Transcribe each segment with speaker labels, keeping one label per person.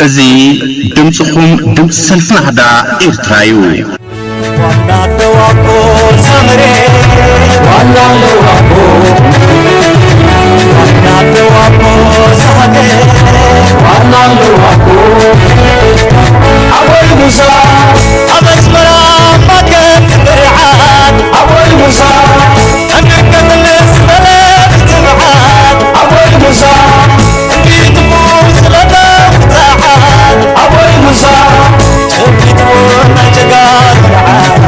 Speaker 1: أزي دمسخم دمس سلفنا هدا إرترايو
Speaker 2: وانا دوابو سمري وانا دوابو سمري وانا دوابو أول موسى أبس مرام مكان برعاد أول موسى أنك تلس بلد تبعاد أول موسى أنك تموت لدى فتاحات أول موسى تبيتون جقال برعاد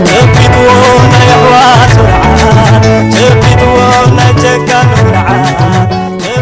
Speaker 2: تبيتون يحوات برعاد تبيتون جقال برعاد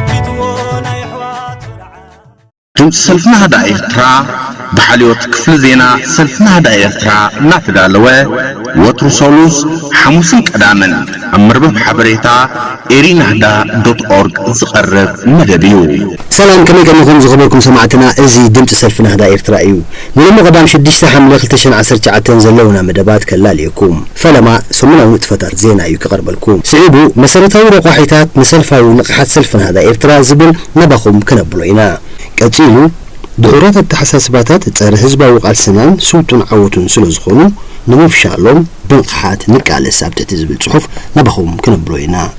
Speaker 2: تبيتون يحوات برعاد
Speaker 1: دمس سلفنا هدا إرترا بحاليوت كفل زينا سلفنا هدا إرترا ناتدالوه وترسولوس حموسن قدامن أمربب حبريتا erinahda.org زقرب مدبيو
Speaker 3: سلام كما كنكم زغبركم سمعتنا ازي دمت سلفنا هدا إرترائيو نلما قدام شديش حملة 2019 زلونا مدبات كلاليكم فلما سمنا ونتفتر زينا ايو كقربلكم سعيبو مسارتاو رقاحيتات نسلفاو نقحات سلفنا هدا إرترا زبل نبخم كنبلوينا كتيلو دعورات التحساسباتات تسار هزبا وقال سنان سوتون عوتون سلوزخونو نمفشالهم بنقحات نكال السابتة تزبل صحف نبخم كنبلوينا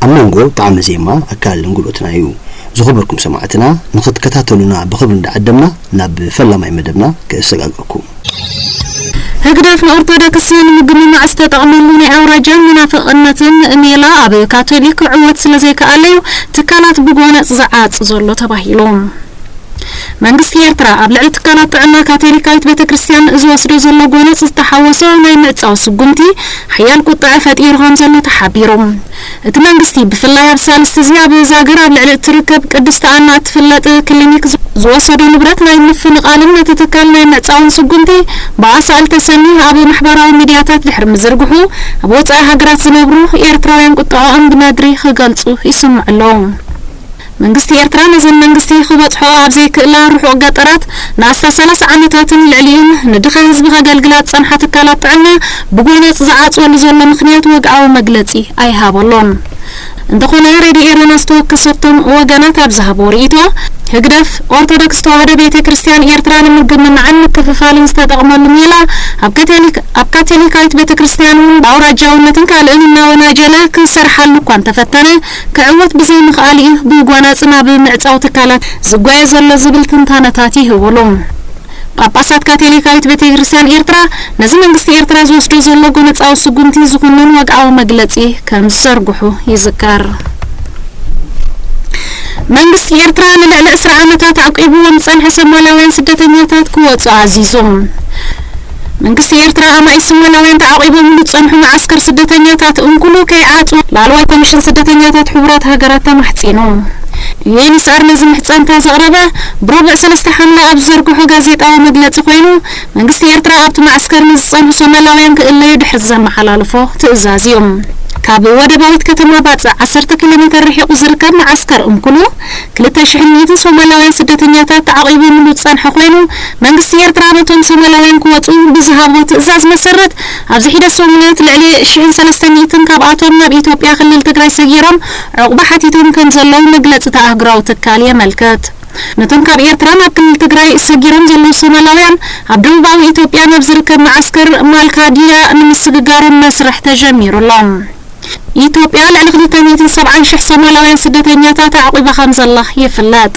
Speaker 3: أمانغو تعمل زي ما أكال نقولوتنا يو زخبركم سماعتنا نخد كتاتلونا بخبر عدمنا ناب فلا ما يمدبنا كاستقاقكم
Speaker 4: هقدر الأرثوذكسيين مقمنا استطعملوني أوراجان منافقنة ميلا أبي كاثوليك عوات سلزيك عليو تكالات بقوانا زعات زولو تباهيلون መንግስት ኤርትራ ኣብ ልዕሊ ትካላት ጥዕና ካቶሊካዊት ቤተክርስትያን ዝወስዶ ዘሎ ጎነፅ ዝተሓወሰ ናይ ምዕጻው ስጉምቲ ሓያል ቁጥዕ ፈጢሮም ዘሎ ተሓቢሮም እቲ መንግስቲ ብፍላይ ኣብ ሳልስተ ዝያብ ዛገር ኣብ ልዕሊ ትርከብ ቅድስቲ ኣና እትፍለጥ ክሊኒክ ዝወሰዶ ንብረት ናይ ምፍንቃልን ነቲ ትካል ናይ ምዕጻውን ስጉምቲ ብኣሳልተ ሰኒ ኣብ ማሕበራዊ ሚድያታት ድሕሪ ምዝርግሑ ኣብ ወፃኢ ሃገራት ዝነብሩ ኤርትራውያን ቁጥዖም ብመድሪ ክገልጹ ይስምዑሎም መንግስቲ ኤርትራ ነዘን መንግስቲ ክበጽሖ ኣብ ዘይክእላ ሩሑቕ ገጠራት ንኣስታ 30 ዓመታትን ልዕሊኡን ንድኸ ህዝቢ ከገልግላት ጸንሐ ትካላት ጥዕና ብጎነፅ ዝዓጽወሉ ዘሎ ምኽንያት ወግዓዊ መግለጺ ኣይሃበሎን እንደኾነ ሬድዮ ኤርትራ ዝተወከል ሰብቶም ወገናት ኣብ ዝሃቦ ርእይቶ ህግደፍ ኦርቶዶክስ ተዋህዶ ቤተክርስቲያን ኤርትራ ንምግምናዕን ክፍፋልን ዝተጠቕመሉ ሜላ ኣብ ካቶሊካዊት ቤተክርስቲያን በአውራጃውነትን ካልእን እናወናጀለ ክሰርሓሉ እኳ እንተፈተነ ክዕወት ብዘይ ምኽኣል እዩ ብጓናጽና ብምዕጻው ትካላት ዝጓየ ዘሎ ዝብል ትንታነታት ይህብሎም ጳጳሳት ካቶሊካዊት ቤተክርስቲያን ኤርትራ ነዚ መንግስቲ ኤርትራ ዝወስዶ ዘሎ ጎነጻዊ ስጉምቲ ዝኩንን ወግዓዊ መግለጺ ከም ዝሰርግሑ ይዝከር መንግስት ኤርትራ ለልዕሊ 10 ዓመታት ዓቂቦም ጸንሐ ሶማሊያውያን ስደተኛታት ክወጹ አዚዞም መንግስት ኤርትራ አማይ ሶማሊያውያን ተዓቂቦም ጸንሑ ማዕስከር ስደተኛታት እንኩሉ ከይዓጹ ላልዋይ ኮሚሽን ስደተኛታት ሕብረት ሃገራት ተማሕጺኑ የንስአር ነዚ ምሕጻንታ ዘቅረበ ብረብዕ 3 ሐምለ ኣብ ዘርግሑ ጋዜጣዊ መግለጺ ኮይኑ መንግስት ኤርትራ ኣብቲ ማዕስከር ንጸንሑ ሶማሊያውያን ክእለዩ ድሕሪ ዘመሓላልፎ ትእዛዝዮም ካብ ወደባዊት ከተማ ባጽዕ 10 ኪሎ ሜትር ርሒቁ ዝርከብ ማዕስከር እንኩሉ 2000 ሶማሊያውያን ስደተኛታት ተዓቂቦም ጸንሐ ኮይኑ መንግስቲ ኤርትራ ነቶም ሶማሊያውያን ክወጹ ብዝሃቦ ትእዛዝ መሰረት ኣብዚ ሒደት ሶማሊያት ልዕሊ 1300 ካብኣቶም ናብ ኢትዮጵያ ክልል ትግራይ ሰጊሮም ዕቁባ ሓቲቶም ከም ዘለዉ መግለጺ ተኣግራው ትካል የመልከት ነቶም ካብ ኤርትራ ናብ ክልል ትግራይ ሰጊሮም ዘለዉ ሶማሊያውያን ኣብ ደቡባዊ ኢትዮጵያ ናብ ዝርከብ ማዕስከር ማልካዲያ ንምስግጋሮም መስርሕ ተጀሚሩሎም ኢትዮጵያ ልዕሊ 270,000 ሶማሊያውያን ስደተኛታት ዓቂባ ከም ዘላ ይፍለጥ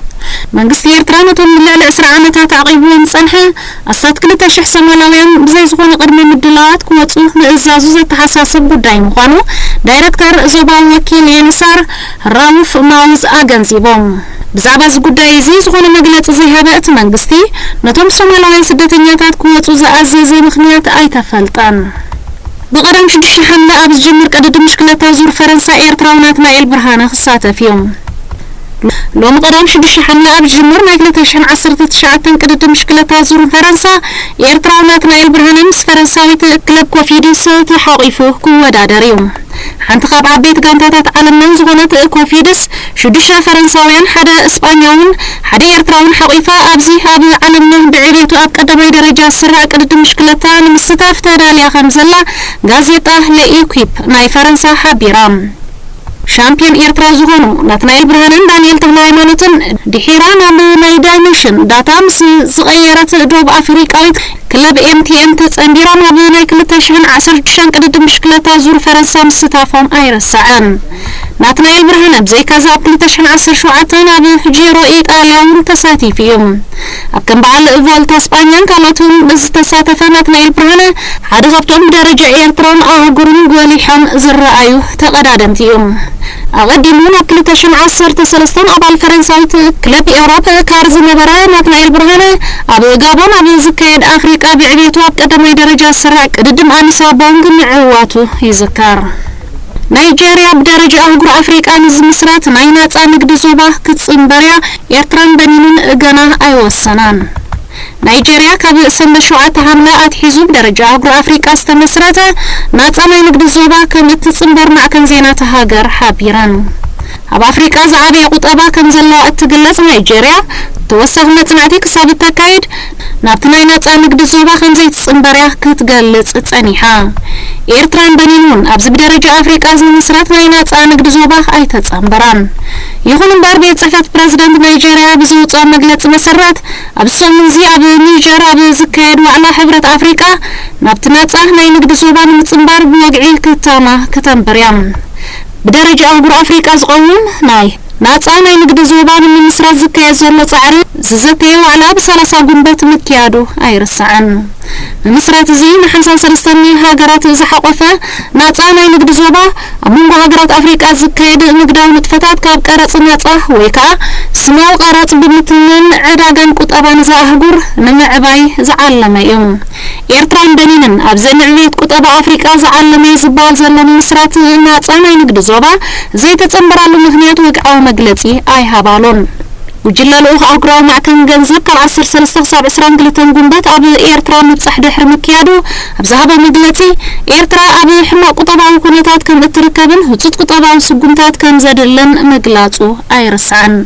Speaker 4: መንግስቲ ኤርትራ ነቶም ልዕሊ 10 ዓመታት ዓቂቦም ጸንሐ 12,000 ሶማሊያውያን ብዘይ ዝኾነ ቅድመ ምድላዋት ክወጹ ምእዛዙ ዘተሓሳስብ ጉዳይ ምዃኑ ዳይሬክተር ዞባዊ ወኪል የንሳር ራውፍ ማውዝ ኣገንዚቦም ብዛዕባ እዚ ጉዳይ እዚ ዝኾነ መግለጺ ዘይሃበ እቲ መንግስቲ ነቶም ሶማሊያውያን ስደተኛታት ክወጹ ዝኣዘዘ ምኽንያት ኣይተፈልጠን بقدم شدش حملة أبز جمر قدد مشكلة زور فرنسا إيرترا وناتنائيل برهانة خصاتة فيهم لو مقدم شدش حملة أبز جمر ناقلة تشحن 19 قدد مشكلة زور فرنسا إيرترا وناتنائيل برهانة مس فرنساوي كلب كوفيدس تحقيفه كوة دادريوم حنت خاب عبيت قانتات على منز غنات كوفيدس شدشا فرنساويان حدا اسبانيون حدا إيرتراون حقيفة أبزي هاب علمنا بعيريتو أب قدمي درجة سرع قدد مشكلتان مستاف تداليا خمزلا غازيطة لإيكويب ناي فرنسا حبيرام شامبيون إيرترا زغونو ناتنائيل برهانن دانيال تبلاي مانوتن دحيران أبو نايدانش ኮርፖሬሽን ዳታ ምስ ዝቀየረት ደቡብ ኣፍሪቃዊት ክለብ MTN ተጸንዲሮም ኣብ ናይ 2016 ቅድድም ብሽክለታ ዙር ፈረንሳ ምስታፎም ኣይረሳዕን ናትናኤል ብርሃነ ብዘይካዛ ኣብ 2017 ኣብ ጂሮ ኢጣልያውን ተሳቲፉ እዩ ኣብ ከም በዓል ቮልታ ስፓኛን ካልኦትን ዝተሳተፈ ናትናኤል ብርሃነ ሓደ ካብቶም ደረጃ ኤርትራን ኣህጉርን ጎሊሖም ዝረኣዩ ተቐዳደምቲ እዮም أقدم هنا 2013 أبال فرنساويت كلاب أوروبا كارز نبرة ناتنايل برهانة أبو جابون أبو زكاين أفريقيا بعديتو أبقدم درجة سرعة قدم أنسا بونغ معواتو يذكر نيجيريا بدرجة أهجر أفريقيا نزمسرات ناينات أنقد زوبا كتصنبريا يرتران بنين غانا أيوسنان نيجيريا كابل سنة شوعة حملات حزب درجة أهجر أفريقيا استمسرات نات أنقد زوبا كمتصنبر مع كنزينات هاجر حابيران أب أفريقيا زعبي قطبا كنزلا التقلص نيجيريا توسخ متنعتي كساب التكايد نابتناي نات أنقد زوبا كنزي تصنبريا كتقلص تانيحا إيرتران بنينون أبز بدرجة أفريقيا زمسرات ناينات أنقد زوبا أي تتصنبران يخون باربيت صحفة بريزيدنت نيجيريا بزوت مجلس مسرات أبصم زي أب نيجر أب زكايد وعلى حبرة أفريقيا نابتنات ناي نقد زوبا متصنبر بوقعي كتاما كتنبريام بدرجة أهجر أفريقيا زقوم ناي ناي نقد زوبا من مصر زكايد زلو تعري زكايد وعلى بسلاسة قنبات مكيادو أي رسعن المصرات زي نحنسان سلسلني هاجرات زحقفة ناي نقد زوبا أمونغو هاجرات أفريقيا زكايد نقداو نتفتات كاب قرات ناطا ويكا سماو قرات بمتنن عداغان قطبان زاهجر نمعباي زعلمي يوم إيرتران بنينن أبزن عليت قطبا أفريقيا زعلمي زبال زلن مصرات ناي نقد زوبا زي تتصنبرالو مهنيات وقعاو مقلتي أي هابالون وجلال أخ أقرأ مع كان جنزب كان 10 سنة صعب إسران قلتن جنبات أبي إيرترا متصح دحر مكيادو أبزهابا مقلتي إيرترا أبي حما قطبا وكونتات كان اتركبن هجت قطبا وسقمتات كان زادلن مقلاتو أي رسعن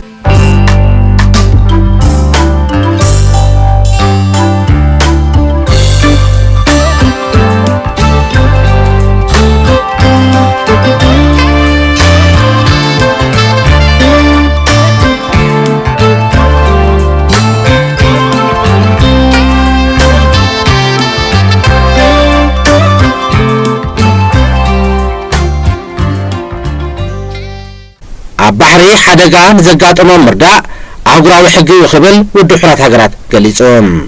Speaker 3: بحري حدقا نزقاطنا مرداء عقراوي حقي وخبل ودو حبرات هاجرات قليصهم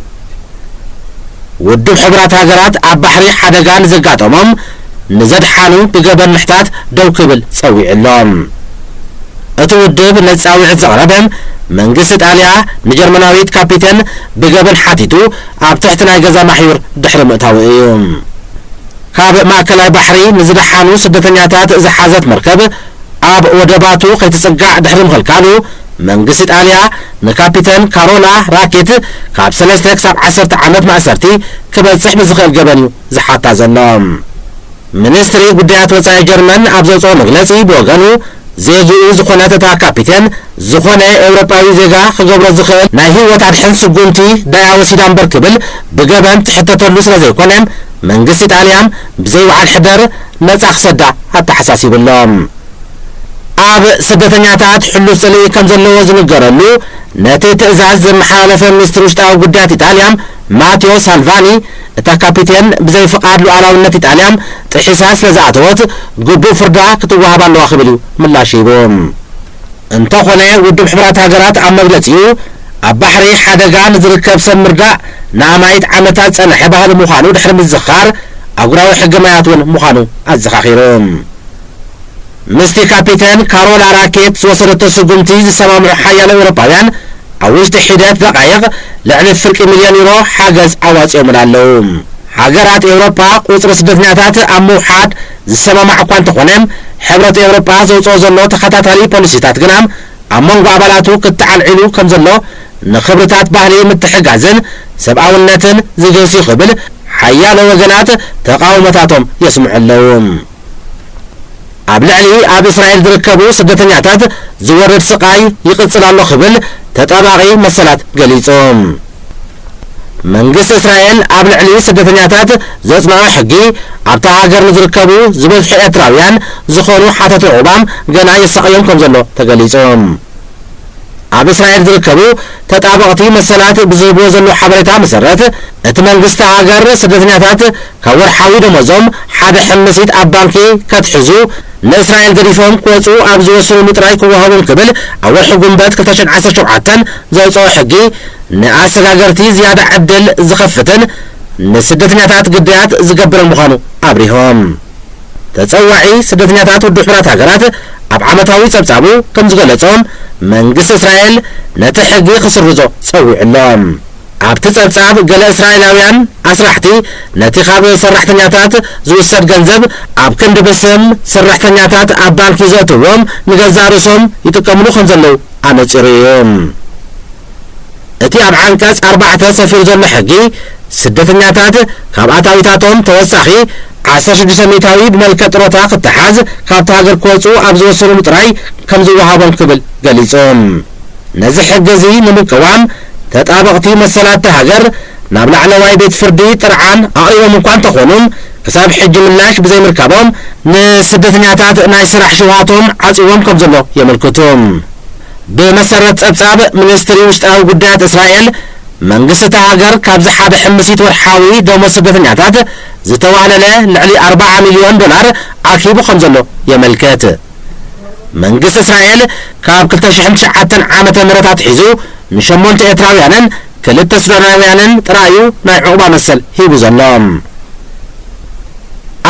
Speaker 3: ودو حبرات هاجرات بحري حدقا نزقاطهم نزد حانو بقبل محتات دو قبل تسوي اللهم اتو ودب نتساوي عزغربهم من قصة آليا نجرمناويت كابيتن بقبل حاتيتو تحتنا قزا محيور دحر مؤتاوئيهم كاب ماكلا بحري نزد حانو سدتنياتات زحازات مركب أب ودباتو قيتسقع دحرم خلكانو من قصة آليا نكابيتن كارولا راكيت كاب سلستك 10 عامات مع سرتي كبزح بزخيل قبنيو زحاتا زلام منستري قديات وصايا جرمن أبزوصو مغلسي بوغانو زيزو زخوناتتا كابيتن زخونة أوروباوي زيغا خقبر زخيل ناهي وتعدحن سقونتي دايا وسيدان بركبل بقبن تحتتلو سلازيكونم من قصة آليام بزيو عال حدر نزاق سدا حتى حساسي باللوم أب سدتنياتات حلو سلي كم زلو وزنقرلو نتي تأزاز محالفة مستروشتاو قدات إيطاليام ماتيو سالفاني اتا كابيتين بزي فقاد لو علاونة إيطاليام تحساس نزاعتوت قدو فردا كتوهبا لو أخبلو ملا شيبوم انتا خوني ودو بحبرات هاجرات عمغلتيو بحري حدقان زركب سمرقا نامايت عمتات سنحبها المخانو دحرم الزخار أقراو حقماياتون مخانو الزخاخيروم مستي كابيتان كارولا راكيت وصلت سقمتي سمامر حيال أوروبايان أوجد حدات دقائق لعنة سلك مليون يورو حاجز عواز يوم اللوم حاجرات أوروبا قصر سدتنياتات أموحاد زسمام عقوان تقونم حبرة أوروبا زوتو زلو تخطاتالي بوليسيتات قنام أمون قابلاتو كتعال علو كم زلو نخبرتات باهلي متحقازن سبعاونتن زيجوسي خبل حيال وقنات تقاومتاتهم يسمع اللوم أبلعلي أب إسرائيل دركبو سدتنياتات زورد سقاي يقصر الله خبل تطابقي مسلات قليصهم منقص إسرائيل أبلعلي سدتنياتات زوصناو حقي أبتا هاجر نزركبو زبزح إتراويان زخونو حاتة عبام قنا يسقيهم كم زلو تقليصهم ኣብ እስራኤል ዝርከቡ ተጣበቕቲ መሰላት ብዝህብዎ ዘሎ ሓበሬታ መሰረት እቲ መንግስቲ ሃገር ስደተኛታት ካብ ወርሓዊ ደመዞም ሓደ ሕምሲት ኣብ ባንኪ ከትሕዙ ንእስራኤል ገዲፎም ክወፁ ኣብ ዝወሰኑ ጥራይ ክወሃቦም ክብል ኣብ ወርሒ ጉንበት 2017 ዘውፅኦ ሕጊ ንኣሰጋገርቲ ዝያዳ ዕድል ዝኸፍትን ንስደተኛታት ግዳያት ዝገብርን ምዃኑ ኣብሪሆም ተፀዋዒ ስደተኛታት ውድብ ሕብራት ሃገራት ኣብ ዓመታዊ ጸብጻቡ ከም ዝገለጾም መንግስቲ እስራኤል ነቲ ሕጊ ክስርዞ ፀዊዕሎም ኣብቲ ጸብጻብ ገለ እስራኤላውያን ኣስራሕቲ ነቲ ካብ ሰራሕተኛታት ዝውሰድ ገንዘብ ኣብ ክንዲ ብስም ሰራሕተኛታት ኣብ ባንኪ ዘእትዎም ንገዛእ ርእሶም ይጥቀምሉ ከም ዘለው ኣነፂሩ እዩ እቲ ኣብ ዓንቀጽ 4 ሰፊሩ ዘሎ ሕጊ ስደተኛታት ካብ ኣታዊታቶም ተወሳኺ 16% ብመልክዕ ጥሮታ ክትሓዝ ካብቲ ሃገር ክወፁ ኣብ ዝወሰኑ ጥራይ ከም ዝወሃቦም ክብል ገሊጾም ነዚ ሕጊ እዚ ንምቅዋም ተጣበቕቲ መሰላት ሃገር ናብ ላዕለዋይ ቤት ፍርዲ ጥርዓን ኣቕሪቦም እኳ እንተኾኑም ክሳብ ሕጂ ምላሽ ብዘይምርካቦም ንስደተኛታት ናይ ስራሕ ሽውሃቶም ዓፂቦም ከም ዘሎ የመልክቱም ብመሰረት ጸብጻብ ሚኒስትሪ ውሽጣዊ ጉዳያት እስራኤል መንግስቲ ሃገር ካብዚ ሓደ ሕምሲት ወርሓዊ ደሞዝ ስደተኛታት ዝተዋለለ ልዕሊ 40 ሚልዮን ዶላር ኣኪቡ ከም ዘሎ የመልከት መንግስቲ እስራኤል ካብ 2009 ዓመተ ምህረት ኣትሒዙ ን8 ኤርትራውያንን 2 ሱዳናውያንን ጥራዩ ናይ ዕቁባ መሰል ሂቡ ዘሎም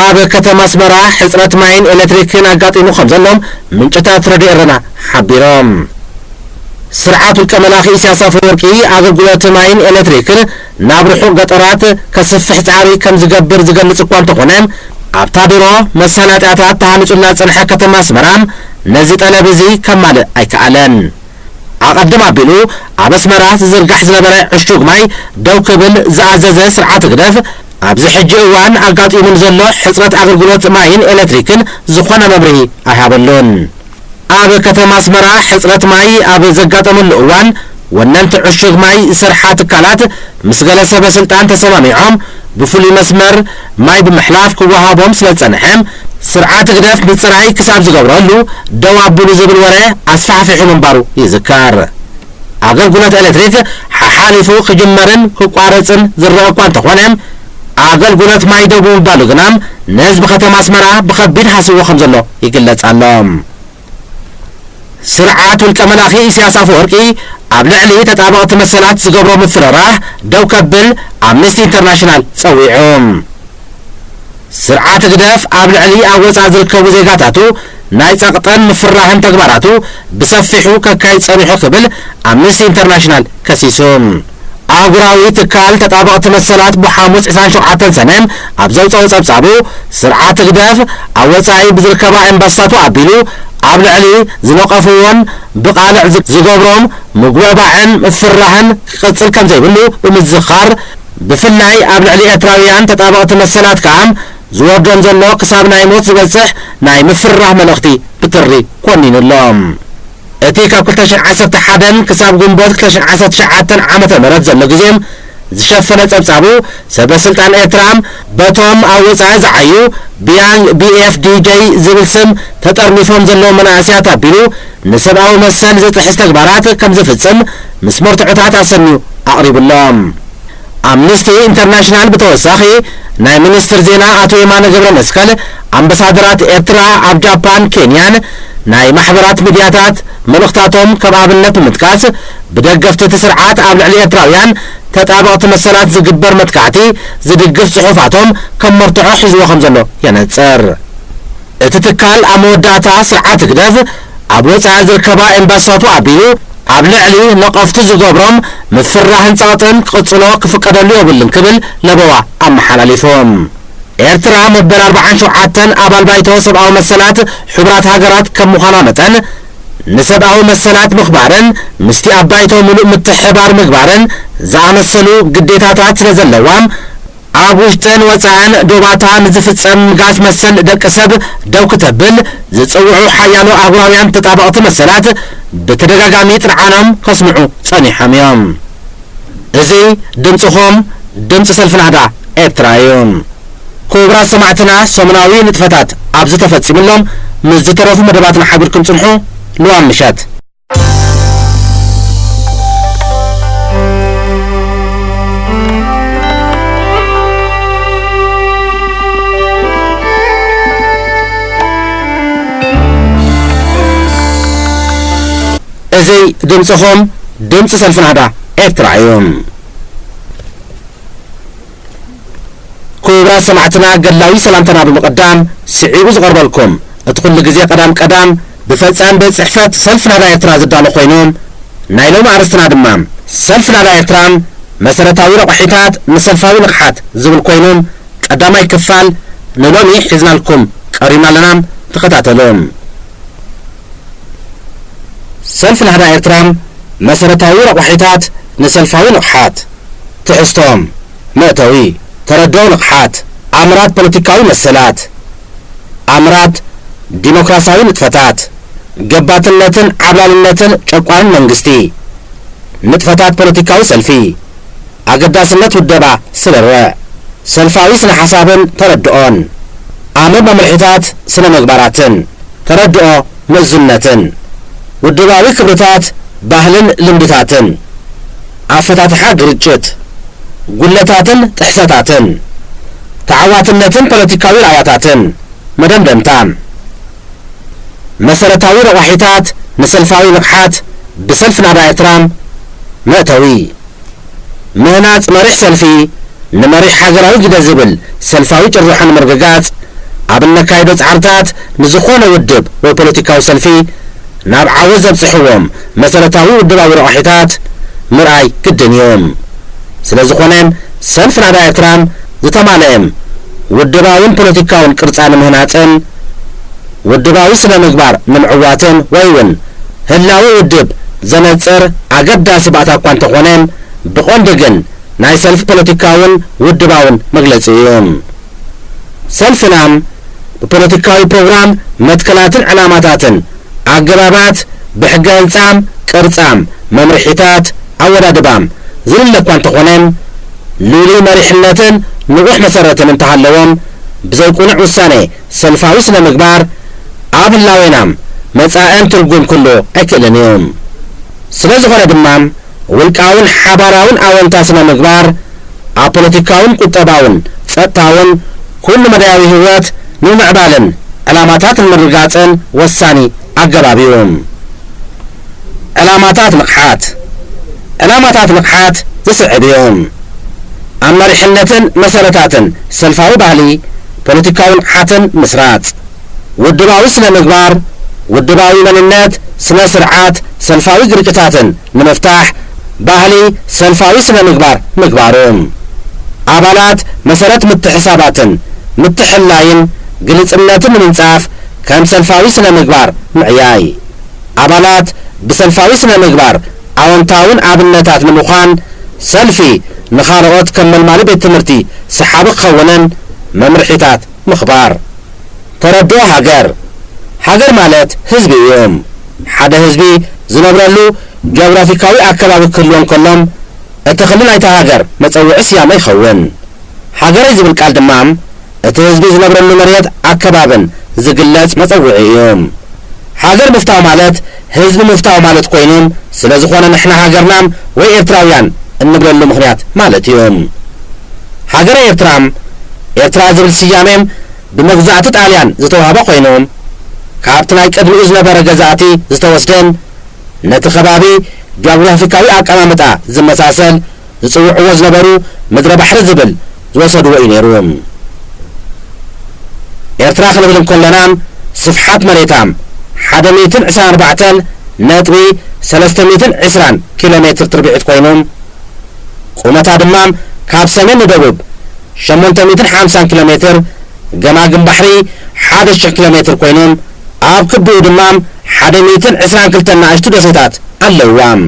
Speaker 3: ኣብ ከተማ ኣስመራ ሕፅረት ማይን ኤሌክትሪክን ኣጋጢሙ ከም ዘሎም ምንጭታት ረዲኤና ሓቢሮም ስርዓት ውልቀ መላኺ ኢሳያስ አፈወርቂ ኣገልግሎት ማይን ኤሌክትሪክን ናብ ርሑቕ ገጠራት ከስፍሕ ፃዕሪ ከም ዝገብር ዝገልጽ እኳ እንተኾነ ኣብታ ቢሮ መሰናጥያታት ተሃኒጹላ ዝጸንሐ ከተማ ኣስመራ ነዚ ጠለብ እዚ ከማልእ ኣይከኣለን ኣቐድም ኣቢሉ ኣብ ኣስመራ ዝዝርጋሕ ዝነበረ ዕሹግ ማይ ደው ክብል ዝኣዘዘ ስርዓት ግደፍ ኣብዚ ሕጂ እዋን ኣጋጢሙን ዘሎ ሕፅረት ኣገልግሎት ማይን ኤሌክትሪክን ዝኾነ መምርሂ ኣይሃበሉን ኣብ ከተማ ኣስመራ ሕፅረት ማይ ኣብ ዘጋጠመሉ እዋን ወነንቲ ዕሹግ ማይ ዝሰርሓ ትካላት ምስ ገለ ሰበ ስልጣን ተሰማሚዖም ብፍሉይ መስመር ማይ ብምሕላፍ ክወሃቦም ስለ ዝጸንሐ ስርዓት ግደፍ ብፅራይ ክሳብ ዝገብረሉ ደው ኣቢሉ ዝብል ወረ ኣሰሓፊሑ ምንባሩ ይዝከር ኣገልግሎት ኤሌክትሪክ ሓሓሊፉ ክጅመርን ክቋረፅን ዝረአ እኳ እንተኾነ ኣገልግሎት ማይ ደው ምባሉ ግና ንህዝቢ ከተማ ኣስመራ ብከቢድ ሓሲቦ ከም ዘሎ ይግለጽ ኣሎ ስርዓት ውልቀ መላኺ ኢሳያስ አፈወርቂ ኣብ ልዕሊ ተጣበቕቲ መሰላት ዝገብሮ ምፍረራህ ደው ከብል ኣምነስቲ ኢንተርናሽናል ፀዊዑ ስርዓት ግደፍ ኣብ ልዕሊ ኣብ ወፃእ ዝርከቡ ዜጋታቱ ናይ ጸቕጠን ምፍራህን ተግባራቱ ብሰፊሑ ከካይድ ጸኒሑ ክብል ኣምነስቲ ኢንተርናሽናል ከሲሱ ኣህጉራዊ ትካል ተጣበቕቲ መሰላት ብሓሙስ 27 ሰነ ኣብ ዘውፅኦ ጸብጻቡ ስርዓት ግደፍ ኣብ ወፃኢ ብዝርከባ ኤምባሳቱ ኣቢሉ ኣብ ልዕሊ ዝነቐፍዎን ብቓልዕ ዝገብሮም ምግባዕን ምፍራህን ክቕጽል ከም ዘይብሉ ብምዝኻር ብፍላይ ኣብ ልዕሊ ኤርትራውያን ተጣበቕቲ መሰላት ከዓ ዝወርዶም ዘሎ ክሳብ ናይ ሞት ዝበጽሕ ናይ ምፍራህ መልእኽቲ ብጥሪ ኮኒኑሎም እቲ ካብ 2011 ክሳብ ግንቦት 2019 ዓመተ ምህረት ዘሎ ግዜ ዝሸፈነ ጸብጻቡ ሰበ ስልጣን ኤርትራ በቶም ኣብ ወፃኢ ዝዓዩ BFDJ ዝብል ስም ተጠርኒፎም ዘለዉ መናእስያት ኣቢሉ ንሰብኣዊ መሰል ዝጥሕስ ተግባራት ከም ዝፍጽም ምስ መርትዑታት ኣሰሚዩ ኣቕሪቡሎም ኣምነስቲ ኢንተርናሽናል ብተወሳኺ ናይ ሚኒስትር ዜና ኣቶ የማነ ገብረ መስቀል ኣምባሳደራት ኤርትራ ኣብ ጃፓን ኬንያን ናይ ማሕበራት ሚድያታት መልእኽታቶም ከም ኣብነት ብምጥቃስ ብደገፍቲ እቲ ስርዓት ኣብ ልዕሊ ኤርትራውያን ተጣበቕቲ መሰላት ዝግበር መጥቃዕቲ ዝድግፍ ጽሑፋቶም ከም መርትዖ ሒዝዎ ከም ዘሎ የነጽር እቲ ትካል ኣብ መወዳእታ ስርዓት ግደፍ ኣብ ወፃኢ ዝርከባ ኤምባሳቱ ኣቢሉ ኣብ ልዕሊ ነቐፍቲ ዝገብሮም ምፍራህን ጸቕጥን ክቕጽሎ ክፍቀደሉ የብልን ክብል ለበዋ ኣመሓላሊፎም ኤርትራ መበል 47 ኣባል ባይቶ ሰብኣዊ መሰላት ሕብራት ሃገራት ከም ምዃና መጠን ንሰብኣዊ መሰላት ምኽባርን ምስቲ ኣብ ባይቶ ሙሉእ ምትሕባር ምግባርን ዝኣመሰሉ ግዴታታት ስለ ዘለዋም ኣብ ውሽጥን ወፃእን ዶባታ ንዝፍጸም ጋስ መሰል ደቂ ሰብ ደው ክተብል ዝጽውዑ ሓያሎ ኣህጉራውያን ተጣበቕቲ መሰላት ብተደጋጋሚ ጥርዓኖም ከስምዑ ጸኒሖም እዮም እዚ ድምፅኹም ድምፂ ሰልፊ ናህዳ ኤርትራ እዩ ክቡራት ሰማዕትና ሰሙናዊ ንጥፈታት ኣብ ዝተፈጺሙሎም ምስ ዝተረፉ መደባትና ሓቢርኩም ጽንሑ ልዋም ምሸት أزي دمسهم دمس سلفنا هذا إرتراعيهم كورا سمعتنا قلاوي سلامتنا بمقدام سعيبوز غربالكم ادخل لقزي قدام بفتسان بصحفة سلفنا هذا إرتراز الدالو خوينهم نايلو معرستنا دمام سلفنا هذا إرترام مسألتاوي رقحيتات مسلفاوي نقحات زبل كوينهم قدامي كفال نلومي حزنا لكم قرينا لنام تقطعتلهم سلفنا هذا إرترام مسألتاوي رقحيتات نسلفاوي نقحات تحستهم مأتوي تردو نقحات أمرات بوليتيكاوي مسلات أمرات ديمقراسياوي نتفتات قباتنتن عبلالنتن شقوان منغستي نتفتات بوليتيكاوي سلفي أقداسنت ودبا سلروا سلفاوي سنة حسابن تردؤون آمر بمرحيتات سنة مقباراتن تردؤو مزنتن ودباوي كبرتات باهلن لمدتاتن أفتاتحا قرجت قلتاتن تحساتاتن تعواتنتن بوليتيكاوي رعياتاتن مدمدمتان مسألتاوي رواحيتات نسلفاوي نقحات بسلفنا هذا إرترام مأتوي مهنات مريح سلفي نمريح حقراوي جدا زبل سلفاوي جروحان مرقاقات عبنا كايدوت عرضات نزخون ودب وبوليتيكاوي سلفي ناب عوزة بصحوهم مسألتاوي ودباوي رواحيتات مرأي كدن يوم سلازخونين سلفنا هذا إرترام زتمالهم ودباوين بوليتيكاوين كرتان مهناتن ودباوي سنة مقبار نمعواتن ويون هلاوي ودب زنصر أقدا سبعتا قوان تقونين بقون دقن ناي سلف بوليتيكاون ودباون مغلصيهم سلفنام ببوليتيكاوي بروغرام متكلاتن علاماتاتن أقرابات بحق انسام قرصام ممرحيتات أولا دبام زلل قوان تقونين لولي مريحنتن نروح مسارتن انتهالوهم بزيكون عوساني سلفاوي سنة مقبار عاب اللاوينام مساءن ترقون كله أكلن يوم سلازغر دمام والكاون حباراون أوانتاسنا مقبار عبوليتيكاون كتاباون ستاون كل مداوي هوات نمعبالن علاماتات المرقاتن والثاني أقرابيهم علاماتات مقحات تسعبيهم أما رحلتن مسارتاتن سلفاوي بالي بوليتيكاون حاتن مسرات ودباوي سنة مقبار ودباوي مننات سنة سرعات سلفاوي قرقتاتن نمفتاح باهلي سلفاوي سنة مقبارهم عبالات مسارات متحساباتن متحلاين قلت امناتن من انصاف كان سلفاوي سنة مقبار معياي عبالات بسلفاوي سنة مقبار عوانتاون عابنتات نموخان سلفي نخارقات كمل مالي بيت تمرتي سحابق خونن ممرحيتات مخبار تردو هاجر مالت حزبي يوم حدا حزبي زنبرلو جغرافيكاوي أكبابي كلهم اتخلل ايتا هاجر متوعي سياما يخون هاجر يزبل قال دمام اتو حزبي زنبرلو مريد أكبابن زقلت متوعي يوم هاجر مفتاو مالت حزب مفتاو مالت قوينهم سلازخونا نحنا هاجرنام وي إرتراويان النبرلو مخنيات مالت يوم هاجر إرترام إرتراز السيامين بمجزعة طاليان زتوهابا خوينهم كابتناي قدمي زنبره ገዛእቲ ዝተወስደን ነቲ ከባቢ ጂኦግራፊካዊ አቀማመጣ ዝመሳሰል ዝጽውዕዎ ዝነበሩ ምድረ ባሕሪ ዝብል ዝወሰድዎ እዩ ነይሮም ኤርትራ ክንብል እንከለናም ስፍሓት መሬታም 124.320 ኪሎ ሜትር ትርብዒት ኮይኖም ቁመታ ድማም ካብ ሰሜን ንደቡብ 850 ኪሎ ሜትር ገማግም ባሕሪ 1000 ኪሎ ሜትር ኮይኖም ኣብ ክቢኡ ድማም 122 ንኣሽቱ ደሴታት ኣለዋም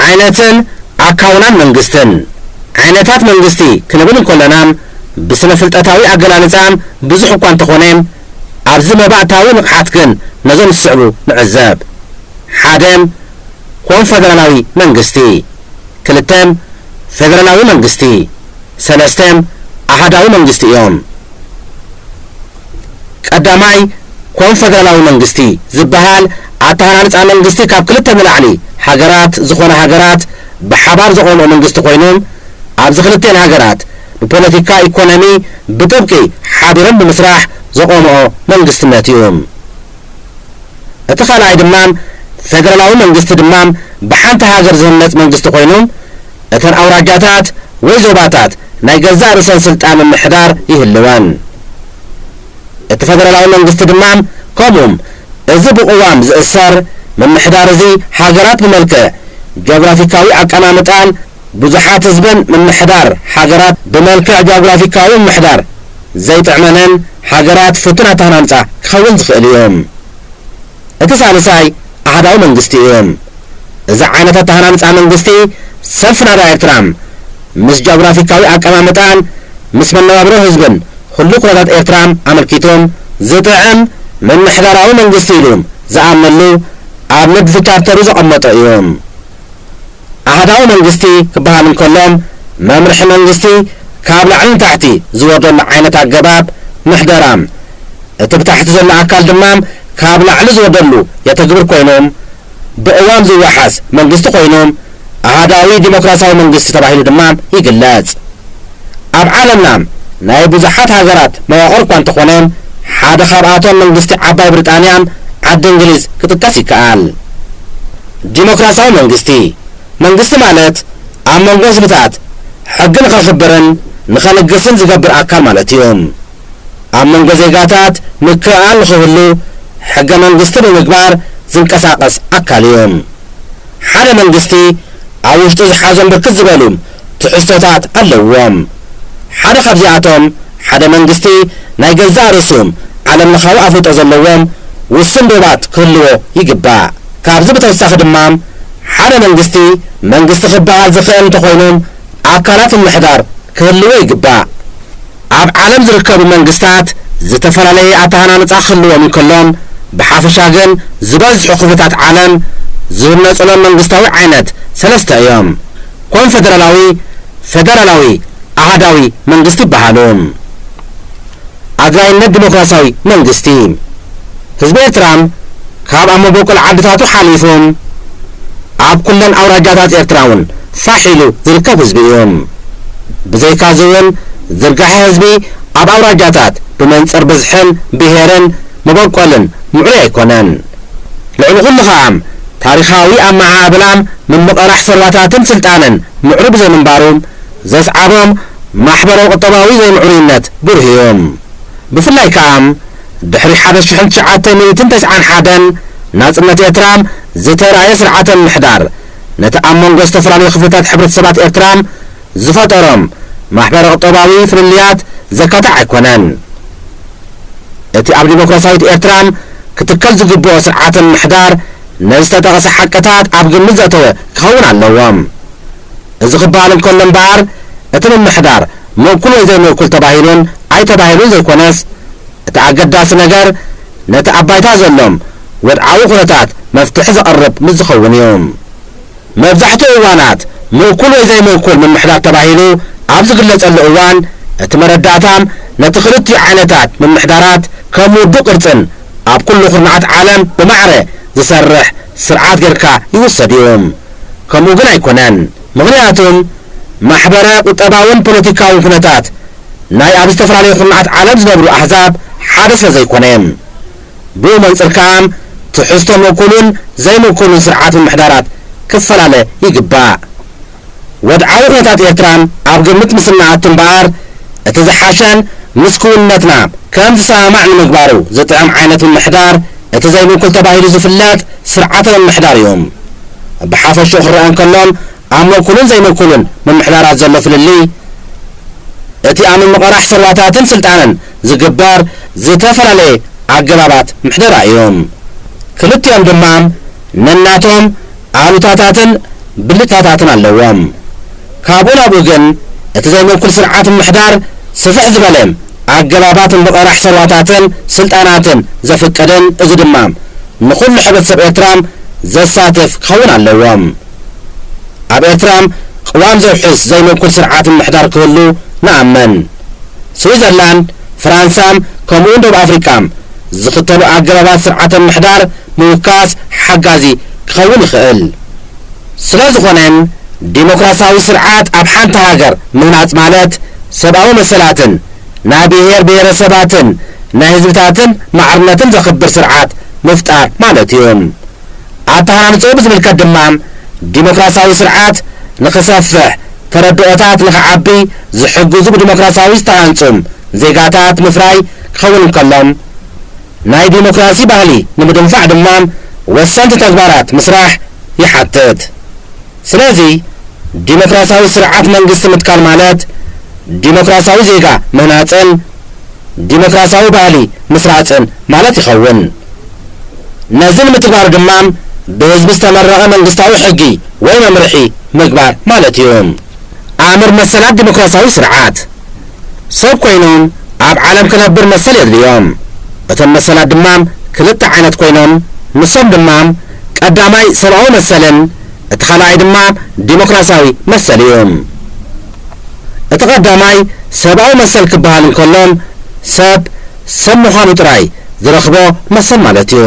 Speaker 3: ዓይነትን ኣካውናን መንግስትን ዓይነታት መንግስቲ ክንብል እንከለናም ብስነ ፍልጠታዊ ኣገላልጻም ብዙሕ እኳ እንተኾነም ኣብዚ መባእታዊ ንቕሓት ግን ነዞም ዝስዕቡ ንዕዘብ ሓደም ኮንፌደራላዊ መንግስቲ ክልተም ፌደራላዊ መንግስቲ ሰለስተም ኣሃዳዊ መንግስቲ እዮም ቀዳማይ ኮንፌደራላዊ መንግስቲ ዝበሃል ኣተሃናንፃ መንግስቲ ካብ ክልተ ንላዕሊ ሃገራት ዝኾነ ሃገራት ብሓባር ዘቆምኦ መንግስቲ ኮይኖም ኣብዚ ክልተን ሃገራት ብፖለቲካ ኢኮኖሚ ብጥብቂ ሓቢሮም ብምስራሕ ዘቆምኦ መንግስትነት እዮም እቲ ካልኣይ ድማ ፌደራላዊ መንግስቲ ድማ ብሓንቲ ሃገር ዝህነፅ መንግስቲ ኮይኖም እተን ኣውራጃታት ወይ ዞባታት ናይ ገዛእ ርእሰን ስልጣን ምምሕዳር ይህልወን እቲ ፌደራላዊ መንግስቲ ድማ ከምኡም እዚ ብቅዋም ዝእሰር ምምሕዳር እዚ ሃገራት ብመልክዕ ጂኦግራፊካዊ ኣቀማምጣን ብዙሓት ህዝብን ምምሕዳር ሃገራት ብመልክዕ ጂኦግራፊካዊ ምምሕዳር ዘይጥዕመነን ሃገራት ፍቱን ኣተሃናንፃ ክኸውን ዝኽእል እዮም እቲ ሳልሳይ ኣህዳዊ መንግስቲ እዮም እዚ ዓይነት ኣተሃናንፃ መንግስቲ ሰልፊ ናዳ ኤርትራ ምስ ጂኦግራፊካዊ ኣቀማምጣን ምስ መነባብሮ ህዝብን ኩሉ ኩነታት ኤርትራ ኣመልኪቶም ዝጥዕም ምምሕዳራዊ መንግስቲ ኢሉ ዝኣመሉ ኣብ ንድፊ ቻርተሩ ዘቐመጦ እዮም ኣህዳዊ መንግስቲ ክበሃል እንከሎም መምርሒ መንግስቲ ካብ ላዕሊ ንታሕቲ ዝወርደሉ ዓይነት ኣገባብ ምሕደራ እቲ ብታሕቲ ዘሎ ኣካል ድማ ካብ ላዕሊ ዝወርደሉ የተግብር ኮይኖም ብእዋም ዝወሓስ መንግስቲ ኮይኖም ኣህዳዊ ዲሞክራሲያዊ መንግስቲ ተባሂሉ ድማ ይግለጽ ኣብ ዓለምና ናይ ብዙሓት ሃገራት መዋቕር እኳ እንተኾነ ሓደ ካብኣቶም መንግስቲ ዓባይ ብሪጣንያ ዓዲ እንግሊዝ ክጥቀስ ይከኣል ዲሞክራሲያዊ መንግስቲ ማለት ኣብ መንጎ ህዝብታት ሕጊ ንኸኽብርን ንኸልግስን ዝገብር ኣካል ማለት እዮም ኣብ መንጎ ዜጋታት ምክኣል ንኽህሉ ሕገ መንግስቲ ብምግባር ዝንቀሳቐስ ኣካል እዮም ሓደ መንግስቲ ኣብ ውሽጡ ዝሓዞም ብርክት ዝበሉ ትሕዝቶታት ኣለዎም ሓደ ካብዚኣቶም ሓደ መንግስቲ ናይ ገዛእ ርእሱም ዓለም ለኻዊ ኣፍልጦ ዘለዎም ውስን ዶባት ክህልዎ ይግባእ ካብዚ ብተወሳኺ ድማ ሓደ መንግስቲ ክበሃል ዝኽእል እንተኾይኖም ኣካላት ምምሕዳር ክህልዎ ይግባእ ኣብ ዓለም ዝርከቡ መንግስታት ዝተፈላለየ ኣተሃናንፃ ክህልዎም እንከሎም ብሓፈሻ ግን ዝበዝሑ ክፍልታት ዓለም ዝህነፅሎም መንግስታዊ ዓይነት ሰለስተ እዮም ኮንፌደራላዊ ኣህዳዊ መንግስቲ ይበሃሉ ኣድራይነት ዲሞክራሲያዊ መንግስቲ ህዝቢ ኤርትራ ካብ ኣብ መቦቆል ዓድታቱ ሓሊፎም ኣብ ኩለን ኣውራጃታት ኤርትራ እውን ፋሕ ኢሉ ዝርከብ ህዝቢ እዮም ብዘይካዚ እውን ዝርጋሐ ህዝቢ ኣብ ኣውራጃታት ብመንፅር ብዝሕን ብሄርን መቦቆልን ምዕሩይ ኣይኮነን ልዕሊ ኩሉ ከዓ ታሪኻዊ ኣመዓብላ ምምቕራሕ ሰልዋታትን ስልጣንን ምዕሩይ ብዘይምንባሩ ዘስዓቦም ማሕበራዊ ቁጠባዊ ዘይምዕሩይነት ብሩህ እዮም ብፍላይ ከዓ ድሕሪ 1991 ናጽነት ኤርትራ ዝተራእየ ስርዓተ ምሕዳር ነቲ ኣብ መንጎ ዝተፈላለዩ ክፍልታት ሕብረተሰባት ኤርትራ ዝፈጠሮም ማሕበራዊ ቁጠባዊ ፍልልያት ዘካትዕ ኣይኮነን እቲ ኣብ ዲሞክራሲያዊት ኤርትራ ክትከል ዝግብኦ ስርዓተ ምሕዳር ነዝተጠቐሰ ሓቅታት ኣብ ግምት ዘእተወ ክኸውን ኣለዎም እዚ ክበሃል እንከሎ እምበኣር እቲ ምምሕዳር ምእኩል ወይ ዘይምእኩል ተባሂሉን ኣይተባሂሉን ዘይኮነስ እቲ ኣገዳሲ ነገር ነቲ ኣባይታ ዘሎም ወድዓዊ ኩነታት መፍትሒ ዘቕርብ ምስ ዝኸውን እዮም መብዛሕትኡ እዋናት ምእኩል ወይ ዘይምእኩል ምምሕዳር ተባሂሉ ኣብ ዝግለጸሉ እዋን እቲ መረዳእታ ነቲ ክልቲኡ ዓይነታት ምምሕዳራት ከም ውዱእ ቅርጽን ኣብ ኩሉ ኩርናዓት ዓለም ብማዕረ ዝሰርሕ ስርዓት ጌርካ ይውሰድ እዮም ከምኡ ግን ኣይኮነን ምክንያቱም ማሕበረ ቁጠባውን ፖለቲካውን ኩነታት ናይ ኣብ ዝተፈላለዩ ኩርናዓት ዓለም ዝነብሩ ኣሕዛብ ሓደ ስለ ዘይኮነ ብኡ መንፅር ከዓ ትሕዝቶ ምእኩልን ዘይምእኩልን ስርዓት ምምሕዳራት ክፈላለ ይግባእ ወድዓዊ ኩነታት ኤርትራ ኣብ ግምት ምስናኣቱ እምበኣር እቲ ዝሓሸን ምስክውነትና ከም ዝሰማዕ ንምግባሩ ዝጥዕም ዓይነት ምምሕዳር እቲ ዘይምእኩል ተባሂሉ ዝፍለጥ ስርዓተ ምምሕዳር እዮም ብሓፈሽኡ ክረአ እንከሎም ኣብ ምእኩልን ዘይምእኩልን ምምሕዳራት ዘሎ ፍልሊ እቲ ኣብ ምቕራሕ ሰልዋታትን ስልጣንን ዝግበር ዝተፈላለየ ኣገባባት ምሕደራ እዮም ክልቲኦም ድማ ነናቶም ኣሉታታትን ብልጭታታትን ኣለዎም ካብኡ ናብኡ ግን እቲ ዘይምእኩል ስርዓት ምሕዳር ስፍሕ ዝበለ ኣገባባት ምቕራሕ ሰልዋታትን ስልጣናትን ዘፍቀደን እዚ ድማ ንኩሉ ሕብረተሰብ ኤርትራ ዘሳትፍ ክኸውን ኣለዎም ኣብ ኤርትራ ቅዋም ዘውሕስ ዘይምእኩል ስርዓት ምሕዳር ክህሉ ንኣመን ስዊዘርላንድ ፍራንሳ ከምኡውን ደቡብ ኣፍሪካ ዝኽተሉ ኣገባባት ስርዓተ ምሕዳር ምውካስ ሓጋዚ ክኸውን ይኽእል ስለ ዝኾነን ዲሞክራሲያዊ ስርዓት ኣብ ሓንቲ ሃገር ምህናፅ ማለት ሰብኣዊ መሰላትን ናይ ብሄር ብሄረሰባትን ናይ ህዝብታትን ማዕርነትን ዘኽብር ስርዓት ምፍጣር ማለት እዮም ኣተሃንጾ ብዝምልከት ድማ ዲሞክራሲያዊ ስርዓት ንኽሰፍሕ ተረድኦታት ንኽዓቢ ዝሕግዙ ብዲሞክራሲያዊ ዝተሃንጹም ዜጋታት ምፍራይ ክኸውን ከሎም ናይ ዲሞክራሲ ባህሊ ንምድንፋዕ ድማ ወሰንቲ ተግባራት ምስራሕ ይሓትት። ስለዚ ዲሞክራሲያዊ ስርዓት መንግስቲ ምትካል ማለት ዲሞክራሲያዊ ዜጋ ምህናፅን ዲሞክራሲያዊ ባህሊ ምስራፅን ማለት ይኸውን። ነዚ ንምትግባር ድማ ብህዝቢ ዝተመረቐ መንግስታዊ ሕጊ ወይ መምርሒ ምግባር ማለት እዩ። ኣምር መሰላት ዲሞክራሲያዊ ስርዓት ሰብ ኮይኖም ኣብ ዓለም ክነብር መሰል የድልዮም። እቶም መሰላት ድማ ክልተ ዓይነት ኮይኖም ንሶም ድማ ቀዳማይ ሰብኣዊ መሰልን እቲ ካልኣይ ድማ ዲሞክራሲያዊ መሰል እዩ። እቲ ቀዳማይ ሰብኣዊ መሰል ክበሃል እንከሎም ሰብ ምዃኑ ጥራይ ዝረኽቦ መሰል ማለት እዩ።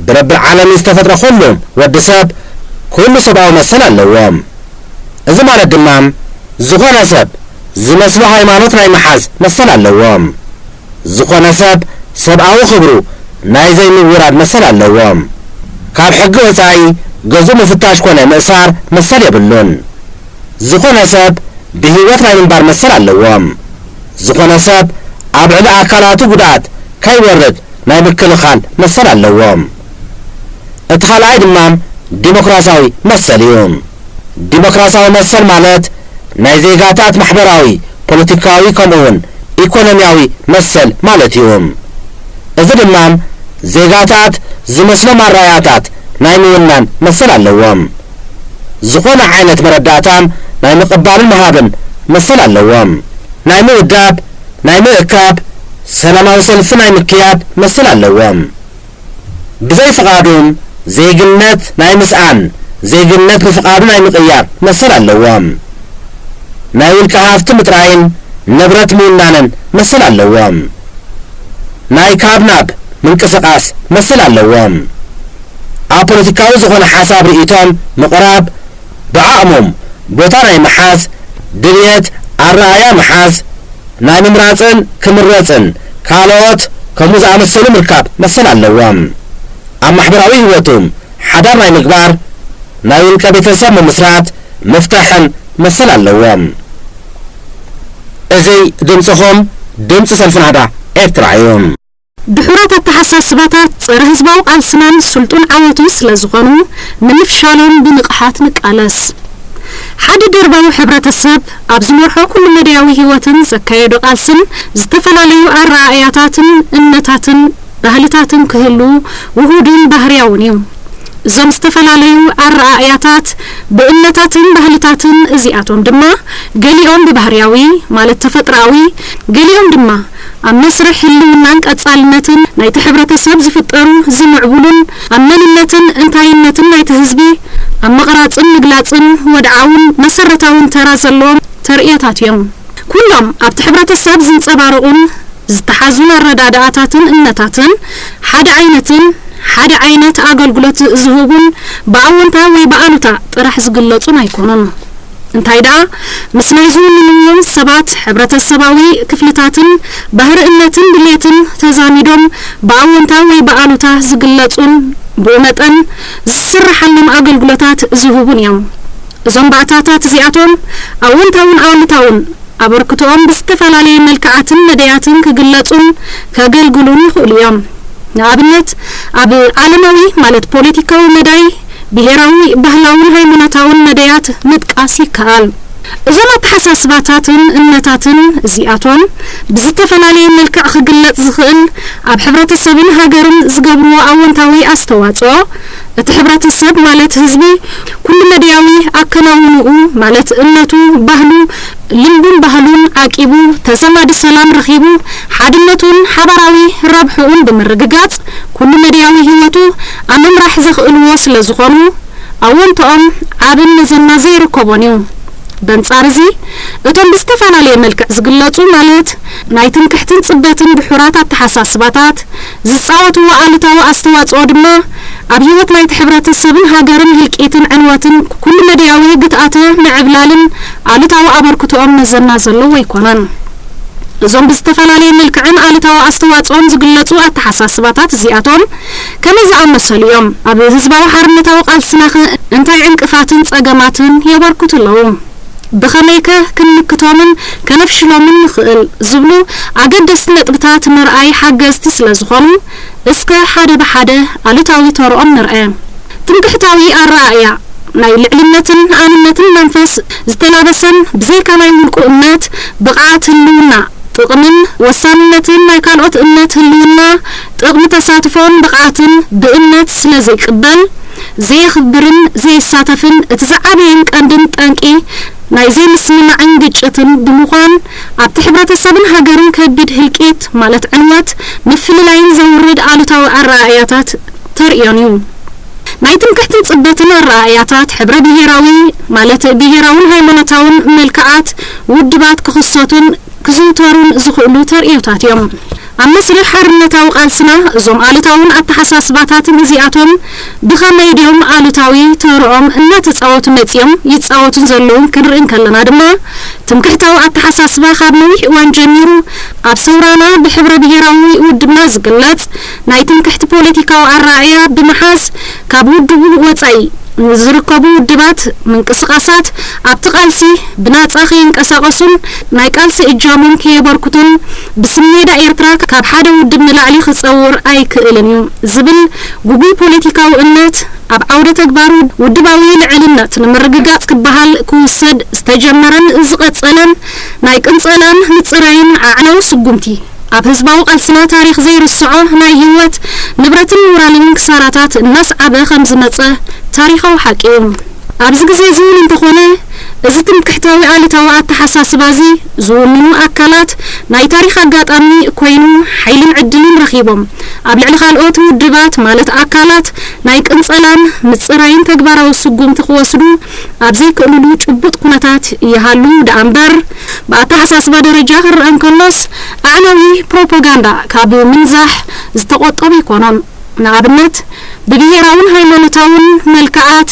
Speaker 3: ብረቢ ዓለም ዝተፈጥረ ኩሉ ወዲ ሰብ ኩሉ ሰብኣዊ መሰል ኣለዎም። እዚ ማለት ድማ ዝኾነ ሰብ ዝመስሎ ሃይማኖት ናይ መሓዝ መሰል ኣለዎም። ዝኾነ ሰብ ሰብኣዊ ክብሩ ናይ ዘይምውራድ መሰል ኣለዎም። ካብ ሕጊ ወፃኢ ገዙ ምፍታሽ ኮነ ምእሳር መሰል የብሉን። ዝኾነ ሰብ ብህይወት ናይ ምንባር መሰል ኣለዎም። ዝኾነ ሰብ ኣብ ዕሊ ኣካላቱ ጉድኣት ከይወርድ ናይ ምክልኻል መሰል ኣለዎም። እቲ ካልኣይ ድማ ዲሞክራሲያዊ መሰል እዩ። ዲሞክራሲያዊ መሰል ማለት ናይ ዜጋታት ማሕበራዊ ፖለቲካዊ ከምኡውን ኢኮኖሚያዊ መሰል ማለት እዩ። እዚ ድማ ዜጋታት ዝመስሎም ኣረኣያታት ናይ ምውናን መሰል ኣለዎም። ዝኾነ ዓይነት መረዳእታ ናይ ምቕባልን ምሃብን መሰል ኣለዎም። ናይ ምውዳብ፣ ናይ ምእካብ፣ ሰላማዊ ሰልፊ ናይ ምክያድ መሰል ኣለዎም። ብዘይ ፍቓዶም ዜግነት ናይ ምስኣን፣ ዜግነት ብፍቓዱ ናይ ምቕያር መሰል ኣለዎም። ናይ ውልቀ ሃፍቲ ምጥራይን ንብረት ምውናንን መሰል ኣለዎም። ናይ ካብ ናብ ምንቅስቓስ መሰል ኣለዎም። ኣብ ፖለቲካዊ ዝኾነ ሓሳብ ርእይቶም ምቕራብ፣ ብዓቕሞም ቦታ ናይ መሓዝ፣ ድልየት ኣረኣያ መሓዝ፣ ናይ ምምራፅን ክምረፅን ካልኦት ከምኡ ዝኣመሰሉ ምርካብ መሰል ኣለዎም። ኣብ ማሕበራዊ ህይወቶም ሓዳር ናይ ምግባር፣ ናይ ውልቀ ቤተሰብ ምምስራት ምፍታሕን መሰል ኣለዎም። እዚ ድምፅኹም ድምፂ ሰልፊ ናህዳ ኤርትራ እዩ።
Speaker 4: ድሑራት ኣተሓሳስባታት ፀረ ህዝባዊ ቃልስናን ስልጡን ዓወቱ ስለ ዝኾኑ ንምፍሻሎም ብንቕሓት ንቃለስ። ሓደ ደርባዊ ሕብረተሰብ ኣብ ዝመርሖ ኩሉ መድያዊ ህይወትን ዘካየዶ ቃልስን ዝተፈላለዩ ኣረኣእያታትን እምነታትን ባህልታትን ክህሉ ውሁድን ባህርያውን እዩ። እዞም ዝተፈላለዩ ኣረኣእያታት ብእምነታትን ባህልታትን እዚኣቶም ድማ ገሊኦም ብባህርያዊ ማለት ተፈጥራዊ፣ ገሊኦም ድማ ኣብ መስርሕ ህልውናን ቀጻልነትን ናይቲ ሕብረተሰብ ዝፍጠሩ ዝምዕብሉን ኣብ መንነትን እንታይነትን ናይቲ ህዝቢ ኣብ መቕራፅን ምግላፅን ወድዓውን መሰረታውን ተራ ዘለዎም ተርእየታት እዮም። ኩሎም ኣብቲ ሕብረተሰብ ዝንፀባረቑን ዝተሓዙን ኣረዳድኣታትን እምነታትን ሓደ ዓይነት ኣገልግሎት ዝህቡን ብኣወንታ ወይ ብኣሉታ ጥራሕ ዝግለጹን ኣይኮኑን። እንታይ ደኣ ምስ ናይ ዝውንንዎም ሰባት ሕብረተሰባዊ ክፍልታትን ባህርነትን ድሌትን ተዛሚዶም ብኣወንታ ወይ ብኣሉታ ዝግለጹን ብመጠን ዝስራሓሎም ኣገልግሎታት ዝህቡን እዮም። እዞም ባእታታት እዚኣቶም ኣወንታውን ኣሉታውን ኣበርክቶኦም ብዝተፈላለየ መልክዓትን መድያትን ክግለጹን ከገልግሉን ይኽእሉ እዮም። ንኣብነት ኣብ ዓለማዊ ማለት ፖለቲካዊ መዳይ፣ ብሄራዊ ባህላውን ሃይማኖታውን መድያት ምጥቃስ ይከኣል። እዞም ኣተሓሳስባታትን እምነታትን እዚኣቶም ብዝተፈላለየ መልክዕ ክግለጽ ዝኽእል ኣብ ሕብረተሰብን ሃገርን ዝገብርዎ ኣወንታዊ ኣስተዋጽኦ እቲ ሕብረተሰብ ማለት ህዝቢ ኩሉ መድያዊ ኣከናውንኡ ማለት እምነቱ፣ ባህሉ፣ ልምዱን ባህሉን ዓቂቡ ተዘማዲ ሰላም ረኺቡ ሓድነቱን ሓበራዊ ረብሑን ብምርግጋጽ ኩሉ መድያዊ ህይወቱ ኣብ ምምራሕ ዘኽእልዎ ስለ ዝኾኑ ኣወንትኦም ዓብን መዘና ዘይርከቦን እዩ። በንጻር እዚ እቶም ብዝተፈላለየ መልክዕ ዝግለጹ ማለት ናይ ትንክሕትን ጽበትን ድሑራት ኣተሓሳስባታት ዝፃወትዎ ኣሉታዊ ኣስተዋጽኦ ድማ ኣብ ህይወት ናይቲ ሕብረተሰብን ሃገርን ህልቂትን ዕንወትን ኩሉ መድያዊ ግትኣተ ምዕብላልን ኣሉታዊ ኣበርክቶኦም መዘና ዘለዎ ኣይኮነን። እዞም ብዝተፈላለየ መልክዕን አሉታዊ አስተዋጽኦን ዝግለጹ አተሓሳስባታት እዚኣቶም ከመይ ዝኣመሰሉ እዮም? ኣብ ህዝባዊ ሓርነታዊ ቃልስና እንታይ ዕንቅፋትን ጸገማትን የበርክቱ ኣለዉ? ብኸመይከ ክንክቶምን ከነፍሽሎምን ንኽእል ዝብሉ ኣገደስቲ ነጥብታት ምርኣይ ሓገዝቲ ስለ ዝኾኑ እስከ ሓደ ብሓደ አሉታዊ ተርኦም ንርአ። ትምክሕታዊ ኣረኣእያ ናይ ልዕልነትን ኣንነትን መንፈስ ዝተላበሰን ብዘይካ ናይ ሙልቁ እምነት ብቕዓት ህልውና ጥቕምን ወሳንነትን ናይ ካልኦት እምነት ህልውና ጥቕሚ ተሳትፎን ብቕዓትን ብእምነት ስለ ዘይቅበል ዘይኽብርን ዘይሳተፍን እቲ ዝዓበየን ቀንድን ጠንቂ ናይ ዘይምስምማዕን ግጭትን ብምዃን ኣብቲ ሕብረተሰብን ሃገርን ከቢድ ህልቂት ማለት ዕንወት ምፍልላይን ዘውርድ አሉታዊ ኣረኣእያታት ተርእዮን እዩ። ናይ ትምክሕትን ጽበትን ኣረኣእያታት ሕብረ ብሄራዊ ማለት ብሄራውን ሃይማኖታውን መልክዓት ውድባት ክኽሰቱን ክዝውተሩን ዝኽእሉ ተርእዮታት እዮም። ኣብ መስርሕ ሓርነታዊ ቃልስና እዞም አሉታውን አተሓሳስባታትን እዚኣቶም ብኸመይ ድዮም አሉታዊ ተርኦም እናተጻወቱ መጺኦም ይጻወቱን ዘለዉ ክንርኢ ከለና ድማ ትምክሕታዊ አተሓሳስባ ካብ ነዊሕ እዋን ጀሚሩ ኣብ ሰውራና ብሕብረ ብሄራዊ ውድብና ዝግለጽ ናይ ትምክሕቲ ፖለቲካዊ ኣረኣእያ ብምሓዝ ካብ ውድቡ ወጻኢ ዝርከቡ ውድባት ምንቅስቃሳት ኣብቲ ቃልሲ ብናጻ ከይንቀሳቐሱን ናይ ቃልሲ እጃሞም ከየበርክቱን ብስሜዳ ኤርትራ ካብ ሓደ ውድብ ንላዕሊ ክጸውር ኣይክእልን እዩ ዝብል ጉጉይ ፖለቲካዊ እምነት ኣብ ዓውደ ተግባሩ ውድባዊ ልዕልነት ንምርግጋጽ ክበሃል ክውሰድ ዝተጀመረን ዝቐጸለን ናይ ቅንጸላን ምጽራይን ኣዕናዊ ስጉምቲ ኣብ ህዝባዊ ቃልስና ታሪክ ዘይርስዖ ናይ ህይወት ንብረትን ሞራልን ክሳራታት እናስዓበ ከም ዝመጸ ታሪኻዊ ሓቂ እዩ። ኣብዚ ግዜ ዝውን እንተኾነ እዚ ትምክሕታዊ አሉታዊ አተሓሳስባ እዚ ዝውንኑ ኣካላት ናይ ታሪክ ኣጋጣሚ ኮይኑ ሓይልን ዕድልን ረኺቦም ኣብ ልዕሊ ካልኦት ውድባት ማለት ኣካላት ናይ ቅንጸላን ምጽራይን ተግባራዊ ስጉምቲ ክወስዱ ኣብ ዘይክእልሉ ጭቡጥ ኩነታት ይሃሉ ደኣምበር ብኣተሓሳስባ ደረጃ ክርአን ከሎስ ኣዕናዊ ፕሮፓጋንዳ ካብ ምንዛሕ ዝተቆጠቡ ይኮኖም። ንኣብነት ብብሄራውን ሃይማኖታውን መልክዓት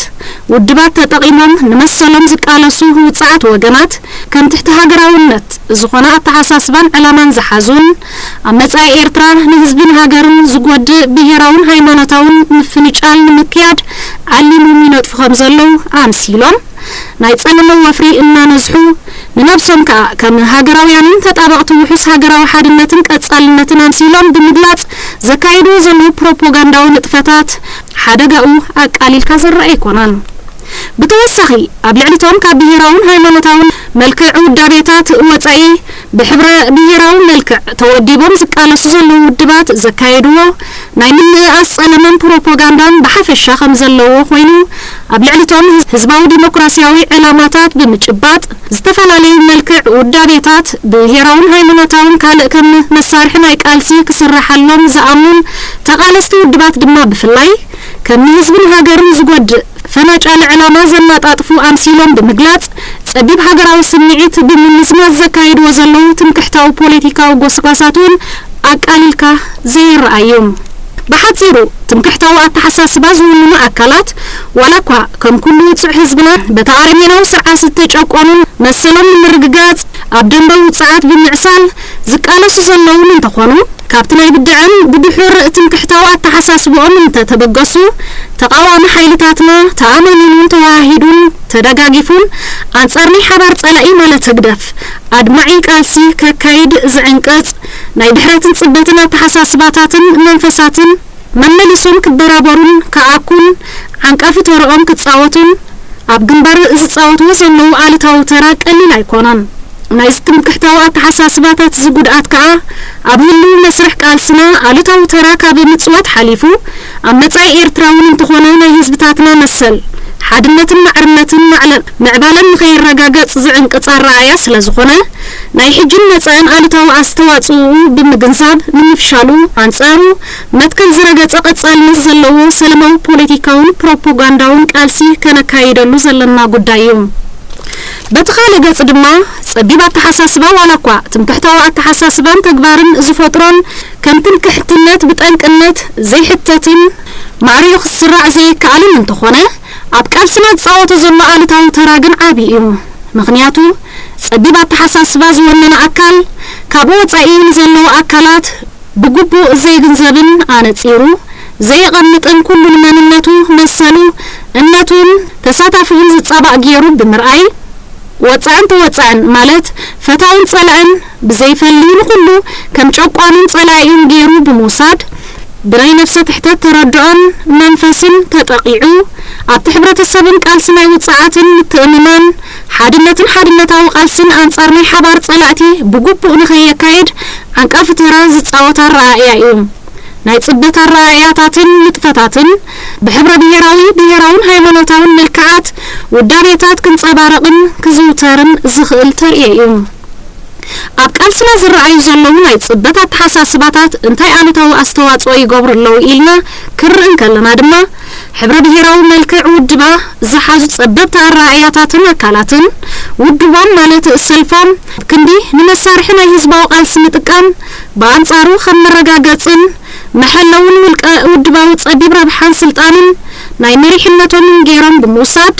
Speaker 4: ውድባት ተጠቂሞም ንመሰሎም ዝቃለሱ ውጽዓት ወገናት ከም ትሕቲ ሃገራውነት ዝኾነ ኣተሓሳስባን ዕላማን ዝሓዙን ኣብ መጻኢ ኤርትራ ንህዝብን ሃገርን ዝጎድእ ብሄራውን ሃይማኖታውን ምፍንጫል ንምክያድ ዓሊሞም ይነጥፉ ከም ዘለዉ ኣምሲሎም ናይ ጸለመ ወፍሪ እናነዝሑ ንነብሶም ከዓ ከም ሃገራውያንን ተጣበቕቲ ውሑስ ሃገራዊ ሓድነትን ቀጻልነትን ኣምሲሎም ብምግላጽ ዘካይዱ ዘለዉ ፕሮፓጋንዳዊ ንጥፈታት ሓደጋኡ ኣቃሊልካ ዝረአ ይኮናን። ብተወሳኺ ኣብ ልዕሊቶም ካብ ብሄራውን ሃይማኖታውን መልክዕ ውዳቤታት ወጻኢ ብሕብረ ብሄራዊ መልክዕ ተወዲቦም ዝቃለሱ ዘለዉ ውድባት ዘካይድዎ ናይ ምንእኣስ ጸለመን ፕሮፓጋንዳን ብሓፈሻ ከም ዘለዎ ኮይኑ ኣብ ልዕሊቶም ህዝባዊ ዲሞክራሲያዊ ዕላማታት ብምጭባጥ ዝተፈላለዩ መልክዕ ውዳቤታት ብሄራውን ሃይማኖታውን ካልእ ከም መሳርሒ ናይ ቃልሲ ክስራሓሎም ዝኣምኑን ተቃለስቲ ውድባት ድማ ብፍላይ ከም ህዝብን ሃገርን ዝጎድእ ፈናጫል ዕላማ ዘናጣጥፉ ኣምሲሎም ብምግላጽ ጸቢብ ሃገራዊ ስምዒት ብምምስናት ዘካይድዎ ዘለዉ ትምክሕታዊ ፖለቲካዊ ጎስጓሳቱን ኣቃሊልካ ዘይረኣዩ። ብሓጺሩ ትምክሕታዊ ኣተሓሳስባ ዝውንኑ ኣካላት ዋላ እኳ ከም ኩሉ ውፅዕ ህዝብና በተኣረሜናዊ ስርዓት ዝተጨቆኑን መሰሎም ንምርግጋጽ ኣብ ደንበ ውፅዓት ብምዕሳል ዝቃለሱ ዘለውን እንተኾኑ ካብቲ ናይ ብድዕን ብድሑር ትምክሕታዊ ኣተሓሳስብኦም እንተተበገሱ ተቃዋሚ ሓይልታትና ተኣመኒኑን ተዋሂዱን ተደጋጊፉን ኣንጻር ናይ ሓባር ጸላኢ ማለት ህግደፍ ኣድማዒ ቃልሲ ከካይድ ዝዕንቀጽ ናይ ድሕረትን ጽበትን ኣተሓሳስባታትን መንፈሳትን መመሊሶም ክበራበሩን ከኣኩን ዓንቃፊ ተርኦም ክጻወቱን ኣብ ግንባር ዝጻወትዎ ዘለዉ ኣሉታዊ ተራ ቀሊል ኣይኮነን። ናይ ትምክሕታዊ ኣተሓሳስባታት ዝጉድኣት ከዓ ኣብ ህልው መስርሕ ቃልስና ኣሉታዊ ተራ ካብ ምጽዋት ሓሊፉ ኣብ መጻኢ ኤርትራውን እንተኾነ ናይ ህዝብታትና መሰል ሓድነትን ማዕርነትን ምዕባለን ንኸይረጋገጽ ዝዕንቅጽ ኣረኣእያ ስለ ዝኾነ ናይ ሕጅን መጻእን ኣሉታዊ ኣስተዋጽኡ ብምግንዛብ ንምፍሻሉ ኣንጻሩ መትከል ዝረገጸ ቀጻልነት ዘለዎ ሰለማዊ ፖለቲካውን ፕሮፓጋንዳውን ቃልሲ ከነካይደሉ ዘለና ጉዳይ እዩ። በተኻለ ገጽ ድማ ጸቢብ ኣተሓሳስባ ዋላ እኳ ትምክሕታዊ ኣተሓሳስባን ተግባርን ዝፈጥሮን ከም ትምክሕትነት ብጠንቅነት ዘይሕተትን ማዕርዩ ክስራዕ ዘይከኣልን እንተኾነ ኣብ ቃልስና ዝጻወቶ ዘሎ ኣሉታዊ ተራ ግን ዓብዪ እዩ። ምክንያቱ ጸቢብ ኣተሓሳስባ ዝወነነ ኣካል ካብ ወጻኢን ዘለው ኣካላት ብግቡእ ዘይግንዘብን ኣነጺሩ ዘይቀምጥን ኩሉ መንነቱ መሰሉ እነቱን ተሳታፊውን ዝጻባእ ገይሩ ብምርኣይ ወጻዕን ማለት ፈታውን ጸላእን ብዘይፈልዩን ኩሉ ከም ጨቋንን ጸላእን ገይሩ ብምውሳድ ብናይ ነፍሰ ትሕተት ተረድኦን መንፈስን ተጠቂዑ ኣብቲ ሕብረተሰብን ቃልሲ ናይ ውጽዓትን ምትእምማን ሓድነታዊ ቃልስን አንጻር ናይ ሓባር ጸላእቲ ብግቡእ ንኸየካይድ ዓንቃፍ ተራ ዝጻወታ ረኣያ እዩ ናይ ጽበት ረኣያታትን ንጥፈታትን ብሕብረ ብሄራውን ሃይማኖታውን መልክዓት ውዳቤታት ክንጸባረቕን ክዝውተርን ዝኽእል ተርእየ እዩ ኣብ ቃልስና ዝረኣዩ ዘለዉ ናይ ጽበት ኣተሓሳስባታት እንታይ ኣነታዊ ኣስተዋጽኦ ይገብሩ ኣለዉ ኢልና ክርኢን ከለና ድማ ሕብረ ብሄራዊ መልክዕ ውድባ ዝሓዙ ጸበብቲ ረኣያታትን ኣካላትን ውድቦም ማለት ሰልፎም ክንዲ ንመሳርሒ ናይ ህዝባዊ ቃልሲ ምጥቃም ብኣንጻሩ ከም መረጋገጽን መሐለውን ውድባዊ ጸቢብ ረብሓን ስልጣንን ናይ መሪሕነቶምን ገይሮም ብምውሳድ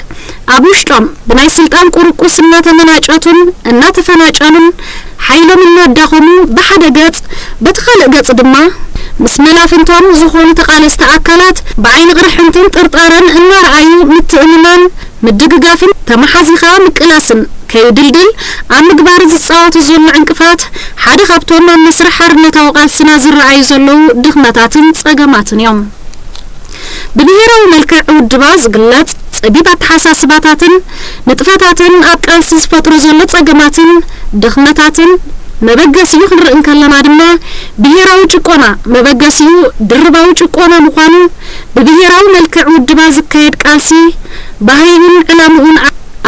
Speaker 4: ኣብ ውሽጦም ብናይ ስልጣን ቁርቁስ እናተመናጨቱን እናተፈናጨሉን ሓይሎም እናዳኸሙ ብሓደ ገጽ በትኻልእ ገጽ ድማ ምስ መላፍንቶም ዝኾኑ ተቃለስቲ ኣካላት ብዓይኒ ቅርሕንትን ጥርጣረን እናረኣዩ ምትእምማን ምድግጋፍን ተመሓዚኻ ምቅላስን ከይድልድል ኣብ ምግባር ዝጻወቱ ዘሎ ዕንቅፋት ሓደ ካብቶም ኣብ መስርሕ ሓርነታዊ ቃልስና ዝረኣዩ ዘለዉ ድኽመታትን ጸገማትን እዮም ብብሄራዊ መልክዕ ውድባ ዝግለጽ ጸቢብ ኣተሓሳስባታትን ንጥፈታትን ኣብ ቃልሲ ዝፈጥሩ ዘሎ ጸገማትን ድኽመታትን መበገሲኡ ክንርኢን ከለና ድማ ብሄራዊ ጭቆና መበገሲኡ ድርባዊ ጭቆና ምዃኑ ብብሄራዊ መልክዕ ውድባ ዝካየድ ቃልሲ ባህይን ዕላምኡን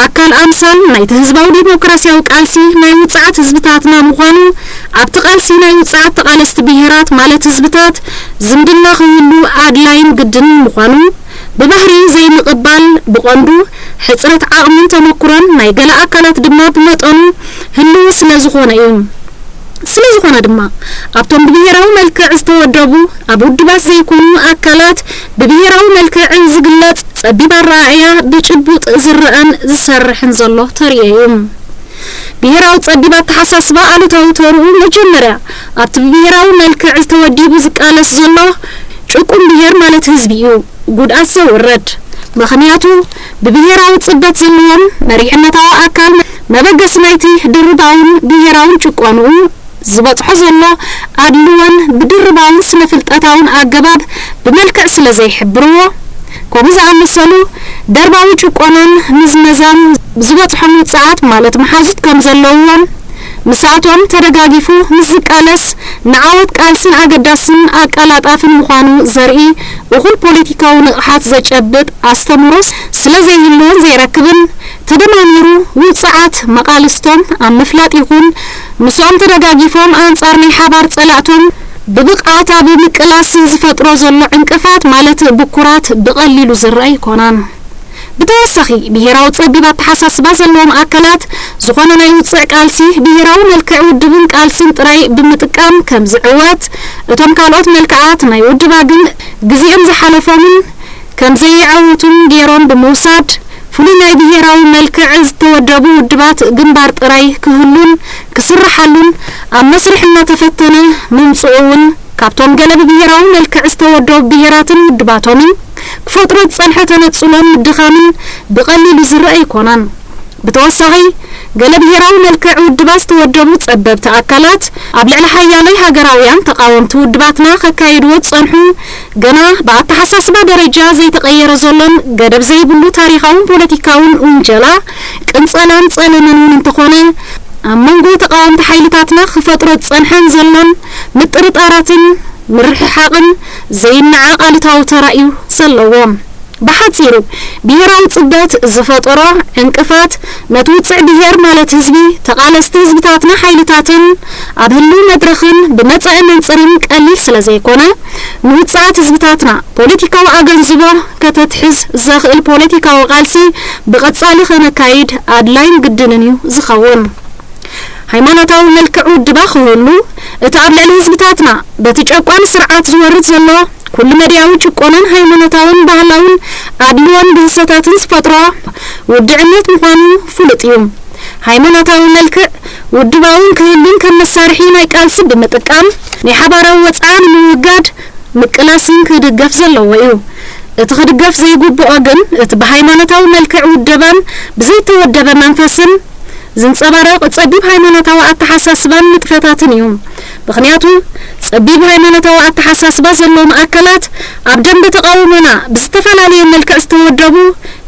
Speaker 4: ኣካል ኣምሳል ናይቲ ህዝባዊ ዲሞክራሲያዊ ቃልሲ ናይ ውጽዓት ህዝብታትና ምዃኑ ኣብቲ ቃልሲ ናይ ውጽዓት ተቃለስቲ ብሄራት ማለት ህዝብታት ዝምድና ክህሉ ኣድላይን ግድንን ምዃኑ ብባህሪ ዘይምቕባል ብቐንዱ ሕጽረት ዓቕምን ተመክሮን ናይ ገለ ኣካላት ድማ ብመጠኑ ህልው ስለዝኾነ ድማ ኣብቶም ብብሄራዊ መልክዕ ዝተወደቡ ኣብ ውድባት ዘይኮኑ ኣካላት ብብሄራዊ መልክዕ ዝግለጽ ጸቢብ ረኣያ ብጭቡጥ ዝርአን ዝሰርሕን ዘሎ ተርእየ እዩ ብሄራዊ ጸቢብ ኣተሓሳስባ ኣሉታዊ ተርኡ መጀመርያ ኣብቲ ብብሄራዊ መልክዕ ዝተወዲቡ ዝቃለስ ዘሎ ጭቁም ብሄር ማለት ህዝቢ እዩ ጉድኣት ዘውረድ ምኽንያቱ ብብሄራዊ ጽበት ዘለዎም መሪሕነታዊ ኣካል መበገስ ናይቲ ድርባውን ብሄራውን ጭቆንኡ ዝበጽሖ ዘሎ ኣድልወን ብድርባውን ስነፍልጠታውን ኣገባብ ብመልክዕ ስለ ዘይሕብርዎ ከምኡ ዝኣመሰሉ ደርባዊ ጭቆናን ምዝመዛን ዝበጽሖም ውጽዓት ማለት መሓዙት ከም ዘለዎም ምስኣቶም ተደጋጊፉ ምስቃለስ ንዓወት ቃልስን ኣገዳስን ኣቀላጣፍን ምዃኑ ዘርኢ እኹል ፖለቲካዊ ንቕሓት ዘጨብጥ ኣስተምሮስ ስለ ዘይህልዎን ዘይረክብን ተደማሚሩ ውጽዓት መቃልስቶም ኣብ ምፍላጥ ይኹን ምስኦም ተደጋጊፎም ኣንጻር ናይ ሓባር ጸላእቶም ብብቕዓት ኣብ ምቅላስ ዝፈጥሮ ዘሎ ዕንቅፋት ማለት ብኩራት ብቐሊሉ ዝረአ ይኮናን ብተወሳኺ ብሄራዊ ጸቢብ ኣተሓሳስባ ዘለዎም ኣካላት ዝኾነ ናይ ውፅዕ ቃልሲ ብሄራዊ መልክዕ ውድብን ቃልሲን ጥራይ ብምጥቃም ከም ዝዕወት እቶም ካልኦት መልክዓት ናይ ውድባ ግን ግዜኦም ዝሓለፎምን ከም ዘይዓወቱን ገይሮም ብምውሳድ ፍሉይ ናይ ብሄራዊ መልክዕ ዝተወደቡ ውድባት ግንባር ጥራይ ክህሉን ክስራሓሉን ኣብ መስርሕ እናተፈተነ ምምጽኡን ካብቶም ገለ ብብሄራዊ መልክዕ ዝተወደቡ ብሄራትን ውድባቶምን ክፈጥሮ ጸንሐ ተነጽሎም ድኻምን ብቐሊሉ ዝረአ ይኮናን ብተወሳኺ ገለ ብሄራዊ መልክዕ ውድባት ዝተወደቡ ጸበብቲ ኣካላት ኣብ ልዕሊ ሓያለይ ሃገራውያን ተቃወምቲ ውድባትና ከካይድዎ ጸንሑ ገና ብኣተሓሳስባ ደረጃ ዘይተቐየረ ዘሎን ገደብ ዘይብሉ ታሪኻውን ፖለቲካውን ውንጀላ ቅንጸላን ጸለመን እንተኾነ ኣብ መንጎ ተቃወምቲ ሓይልታትና ክፈጥሮ ጸንሐን ዘሎን ምጥርጣራትን ምርሕሓቕን ዘይነዓቕ ኣሉታዊ ተራእዩ ዘለዎም ብሓጺሩ ብሄራዊ ጽበት ዝፈጠሮ ዕንቅፋት ነቲ ውፅዕ ብሄር ማለት ህዝቢ ተቃለስቲ ህዝብታትና ሓይልታትን ኣብ ህልው መድረኽን ብመጻኢ መንጽርን ቀሊል ስለ ዘይኮነ ንውፅዓት ህዝብታትና ፖለቲካዊ ኣገንዝቦ ከተትሕዝ ዘኽእል ፖለቲካዊ ቃልሲ ብቐጻሊ ከነካይድ ኣድላይን ግድንን እዩ ዝኸውን ሃይማኖታዊ መልክዕ ውድባ ክህሉ እቲ ኣብ ልዕሊ ህዝብታትና በቲ ጨቋን ስርዓት ዝወርድ ዘሎ ኩሉ መድያዊ ጭቆናን ሃይማኖታውን ባህላውን ኣድልዎን ብህሰታትን ዝፈጥሮ ውድዕነት ምዃኑ ፍሉጥ እዩ ሃይማኖታዊ መልክዕ ውድባውን ክህልን ከመሳርሒ ናይ ቃልሲ በመጠቀም ናይ ሓባራዊ ወፃን ምውጋድ ምቅላስን ክድገፍ ዘለዎ እዩ እቲ ክድገፍ ዘይግብኦ ግን እቲ በሃይማኖታዊ መልክዕ ውደባን ብዘይተወደበ መንፈስን ዝንጸባረቕ ጸቢብ ሃይማኖታዊ አተሓሳስባን ንጥፈታትን እዩ ምክንያቱ ጸቢብ ሃይማኖታዊ አተሓሳስባ ዘለዎም አካላት ኣብ ደንብ ተቃውሞና ብዝተፈላለየ መልክዕ ዝተወደቡ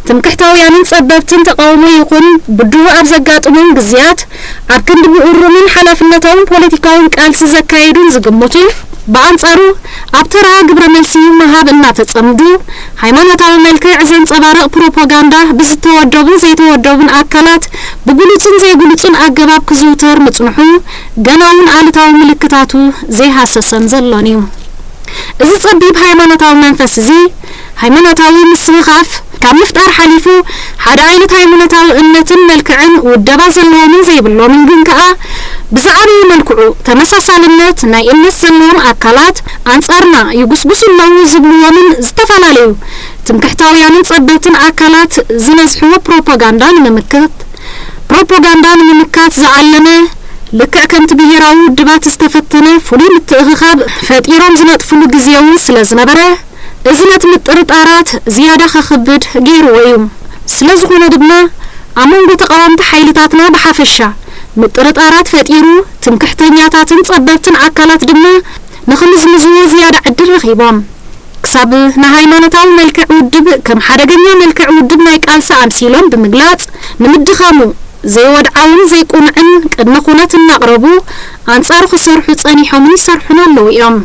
Speaker 4: ትምክሕታውያንን ጸበብትን ተቃውሞ ይኹን ብድሁ ኣብ ዘጋጥሙን ግዝያት ኣብ ክንዲ ምኡሩምን ሓላፍነታውን ፖለቲካውን ቃልሲ ዘካይዱን ዝግምቱ በአንጻሩ ኣብ ተራ ግብረ መልሲ መሃብ እናተጸምዱ ሃይማኖታዊ መልክዕ ዘንጸባረቕ ፕሮፓጋንዳ ብዝተወደቡን ዘይተወደቡን አካላት ብጉልጽን ዘይጉልጽን አገባብ ክዝውተር ምጽንሑ ገናውን አሉታዊ ምልክታቱ ዘይሃሰሰን ዘሎን እዩ እዚ ጸቢብ ሃይማኖታዊ መንፈስ እዚ ሃይማኖታዊ ምስኻፍ ካብ ምፍጣር ሓሊፉ ሓደ ዓይነት ሃይማኖታዊ እምነትን መልክዕን ውደባ ዘለዎምን ዘይብሎምን ግን ከዓ ብዛዕባዊ መልክዑ ተመሳሳልነት ናይ እምነት ዘለዎም አካላት አንጻርና ይጉስጉስለው ዝብልዎምን ዝተፈላለዩ ትምክሕታውያንን ጸበብትን አካላት ዝነዝሕዎ ፕሮፓጋንዳን ምምካት ዝዓለመ ልክዕ ከምቲ ብሄራዊ ውድባት ዝተፈተነ ፍሉይ ምትእኽኻብ ፈጢሮም ዝነጥፍሉ ግዜው ስለዝነበረ እዚ ነቲ ምጥርጣራት ዝያዳ ከክብድ ገይርዎ እዩ ስለዝኾነ ድማ ኣብ መንጎ ተቃወምቲ ሓይልታትና ብሓፈሻ ምጥርጣራት ፈጢሩ ትምክሕተኛታትን ጸበብትን አካላት ድማ ንኽምዝምዝዎ ዝያዳ ዕድል ረኺቦም ክሳብ ንሃይማኖታዊ መልክዕ ውድብ ከም ሓደገኛ መልክዕ ውድብ ናይ ቃልሲ ኣምሲሎም ብምግላጽ ንምድኻሙ ዘይወድዓውን ዘይቁንዕን ቅድመ ኩነት እናቕረቡ አንጻር ክሰርሑ ጸኒሖምን ይሰርሑን ኣለዉ እዮም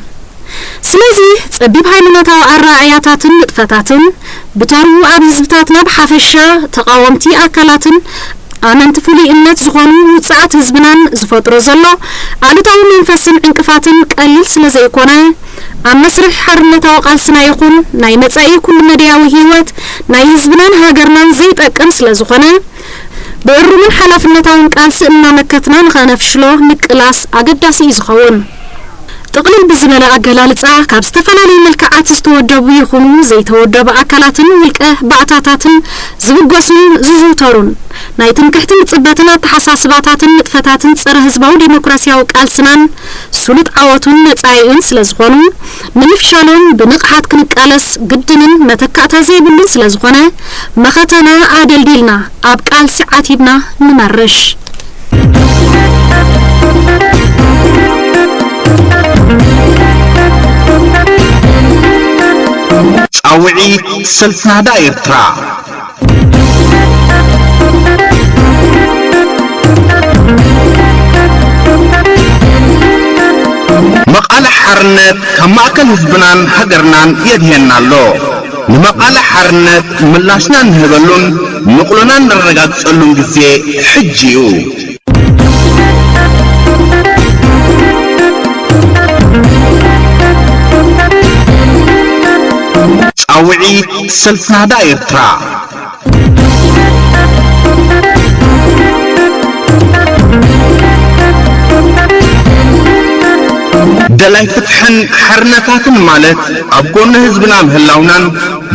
Speaker 4: ስለዚ ጸቢብ ሃይማኖታዊ አራእያታትን ንጥፈታትን ብተሩ ኣብ ህዝብታትና ብሓፈሻ ተቃወምቲ አካላትን ኣመንቲ ፍሉይ እምነት ዝኾኑ ውፅዓት ህዝብናን ዝፈጥሮ ዘሎ አሉታዊ መንፈስን ዕንቅፋትን ቀሊል ስለዘይኮነ ኣብ መስርሕ ሓርነታዊ ቃልስና ይኹን ናይ መጻኢ ኩሉ መድያዊ ህይወት ናይ ህዝብናን ሃገርናን ዘይጠቅም ስለዝኾነ ብእሩምን ሓላፍነታውን ቃልሲ እናመከትና ንኸነፍሽሎ ምቅላስ ኣገዳሲ እዩ ዝኸውን ጥቅልል ብዝበለ አገላልጻ ካብ ዝተፈላለዩ መልክዓት ዝተወደቡ ይኹኑ ዘይተወደቡ አካላትን ውልቀ ባእታታትን ዝውገሱን ዝዝውተሩን ናይ ትምክሕትን ጽበትን አተሓሳስባታትን ንጥፈታትን ጸረ ህዝባዊ ዲሞክራሲያዊ ቃልስናን ሱሉጥ ዓወቱን ነጻይን ስለዝኾኑ ምንፍሻሎም ብንቕሓት ክንቃለስ ግድንን መተካእታ ዘይብሉን ስለዝኾነ መኸተና ኣደልዲልና ኣብ ቃልሲ ዓቲብና ንመርሽ
Speaker 1: ጻውዒት ሰልፍናዳ ኤርትራ መቃለ ሓርነት ካብ ማእከል ህዝብናን ሃገርናን የድሄናሎ ንመቃለ ሓርነት ምላሽና ንህበሉን ንቕሉናን ንረጋግጸሉን ግዜ ሕጂ እዩ ጻውዒት ሰልፍናዳ ኤርትራ ደላይ ፍትሕን ሓርነታትን ማለት ኣብ ጎኒ ህዝብና ምህላውናን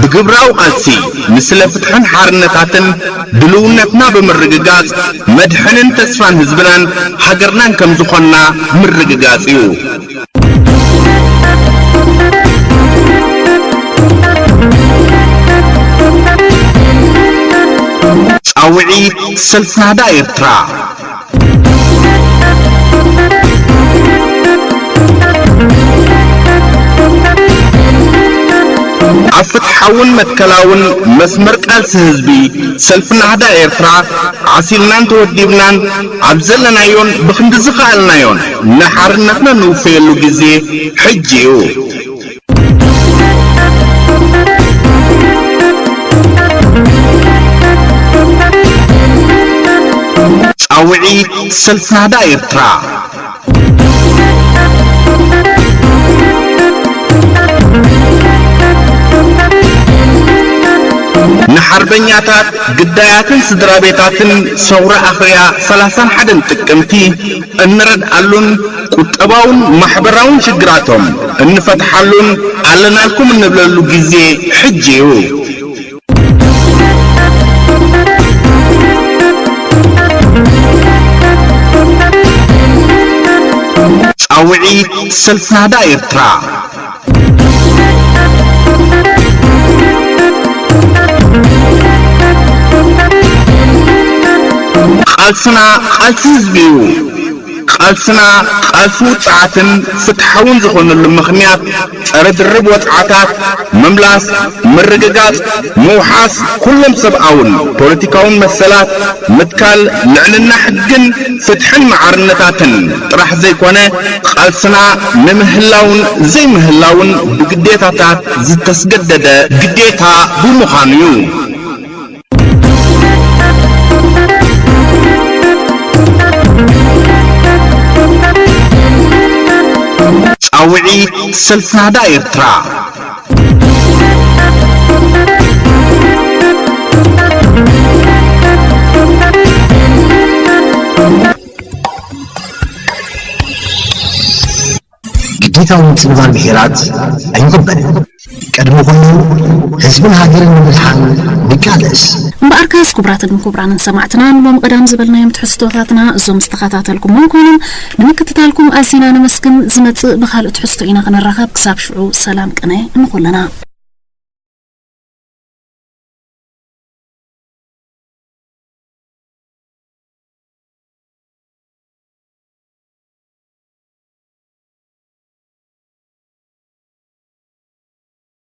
Speaker 1: ብግብራዊ ቃልሲ ምስለ ፍትሕን ሓርነታትን ድልውነትና ብምርግጋጽ መድሕንን ተስፋን ህዝብናን ሃገርናን ከም ዝኾንና ምርግጋጽ እዩ ጻውዒት ሰልፍናዳ ኤርትራ ኣብ ፍትሓውን መትከላውን መስመር ቃልሲ ህዝቢ ሰልፍናዳ ኤርትራ ዓሲልናን ተወዲብናን ኣብ ዘለናዮን ብክንዲ ዝኽኣልናዮን ንሓርነትና ንውፈየሉ ግዜ ሕጂ እዩ ጻውዒት ሰልፍናዳ ኤርትራ ንሓርበኛታት ግዳያትን ስድራ ቤታትን ሰውራ ኣኽያ 31 ጥቅምቲ እንረድኣሉን ቁጠባውን ማሕበራውን ሽግራቶም እንፈትሓሉን ኣለናልኩም እንብለሉ ግዜ ሕጂ እዩ ጻውዒት ሰልፍናዳ ኤርትራ ቃልስና ቃልሲ ህዝቢው ቃልስና ቃልሱ ጻዓትን ፍትሐውን ዝኾነሉ ምኽንያት ጸረ ድርብ ወጥዓታት መምላስ ምርግጋጽ መውሓስ ኩሎም ሰብኣውን ፖለቲካውን መሰላት ምትካል ልዕልና ሕግን ፍትሕን መዓርነታትን ጥራሕ ዘይኮነ ቃልስና ንምህላውን ዘይምህላውን ብግዴታታት ዝተስገደደ ግዴታ ብምዃኑ እዩ ጻውዒት ሰልፍናዳ ኤርትራ
Speaker 3: ግዴታውን ጽንባር ብሔራት አይቆበንም ቀድሞ ሁሉ ህዝብን ሀገርን ምልሓን ቢቃለስ
Speaker 4: በአርካስ ኩብራትን ኩብራንን ሰማዕትና ንሎም ቀዳም ዝበልናዮም ትሕዝቶታትና እዞም ዝተኸታተልኩም ኮይኖም ንምክትታልኩም ኣዚና ነመስግን ዝመጽእ ብኻልእ ትሕዝቶ ኢና ክንራኸብ ክሳብ ሽዑ ሰላም ቅነ እንኹለና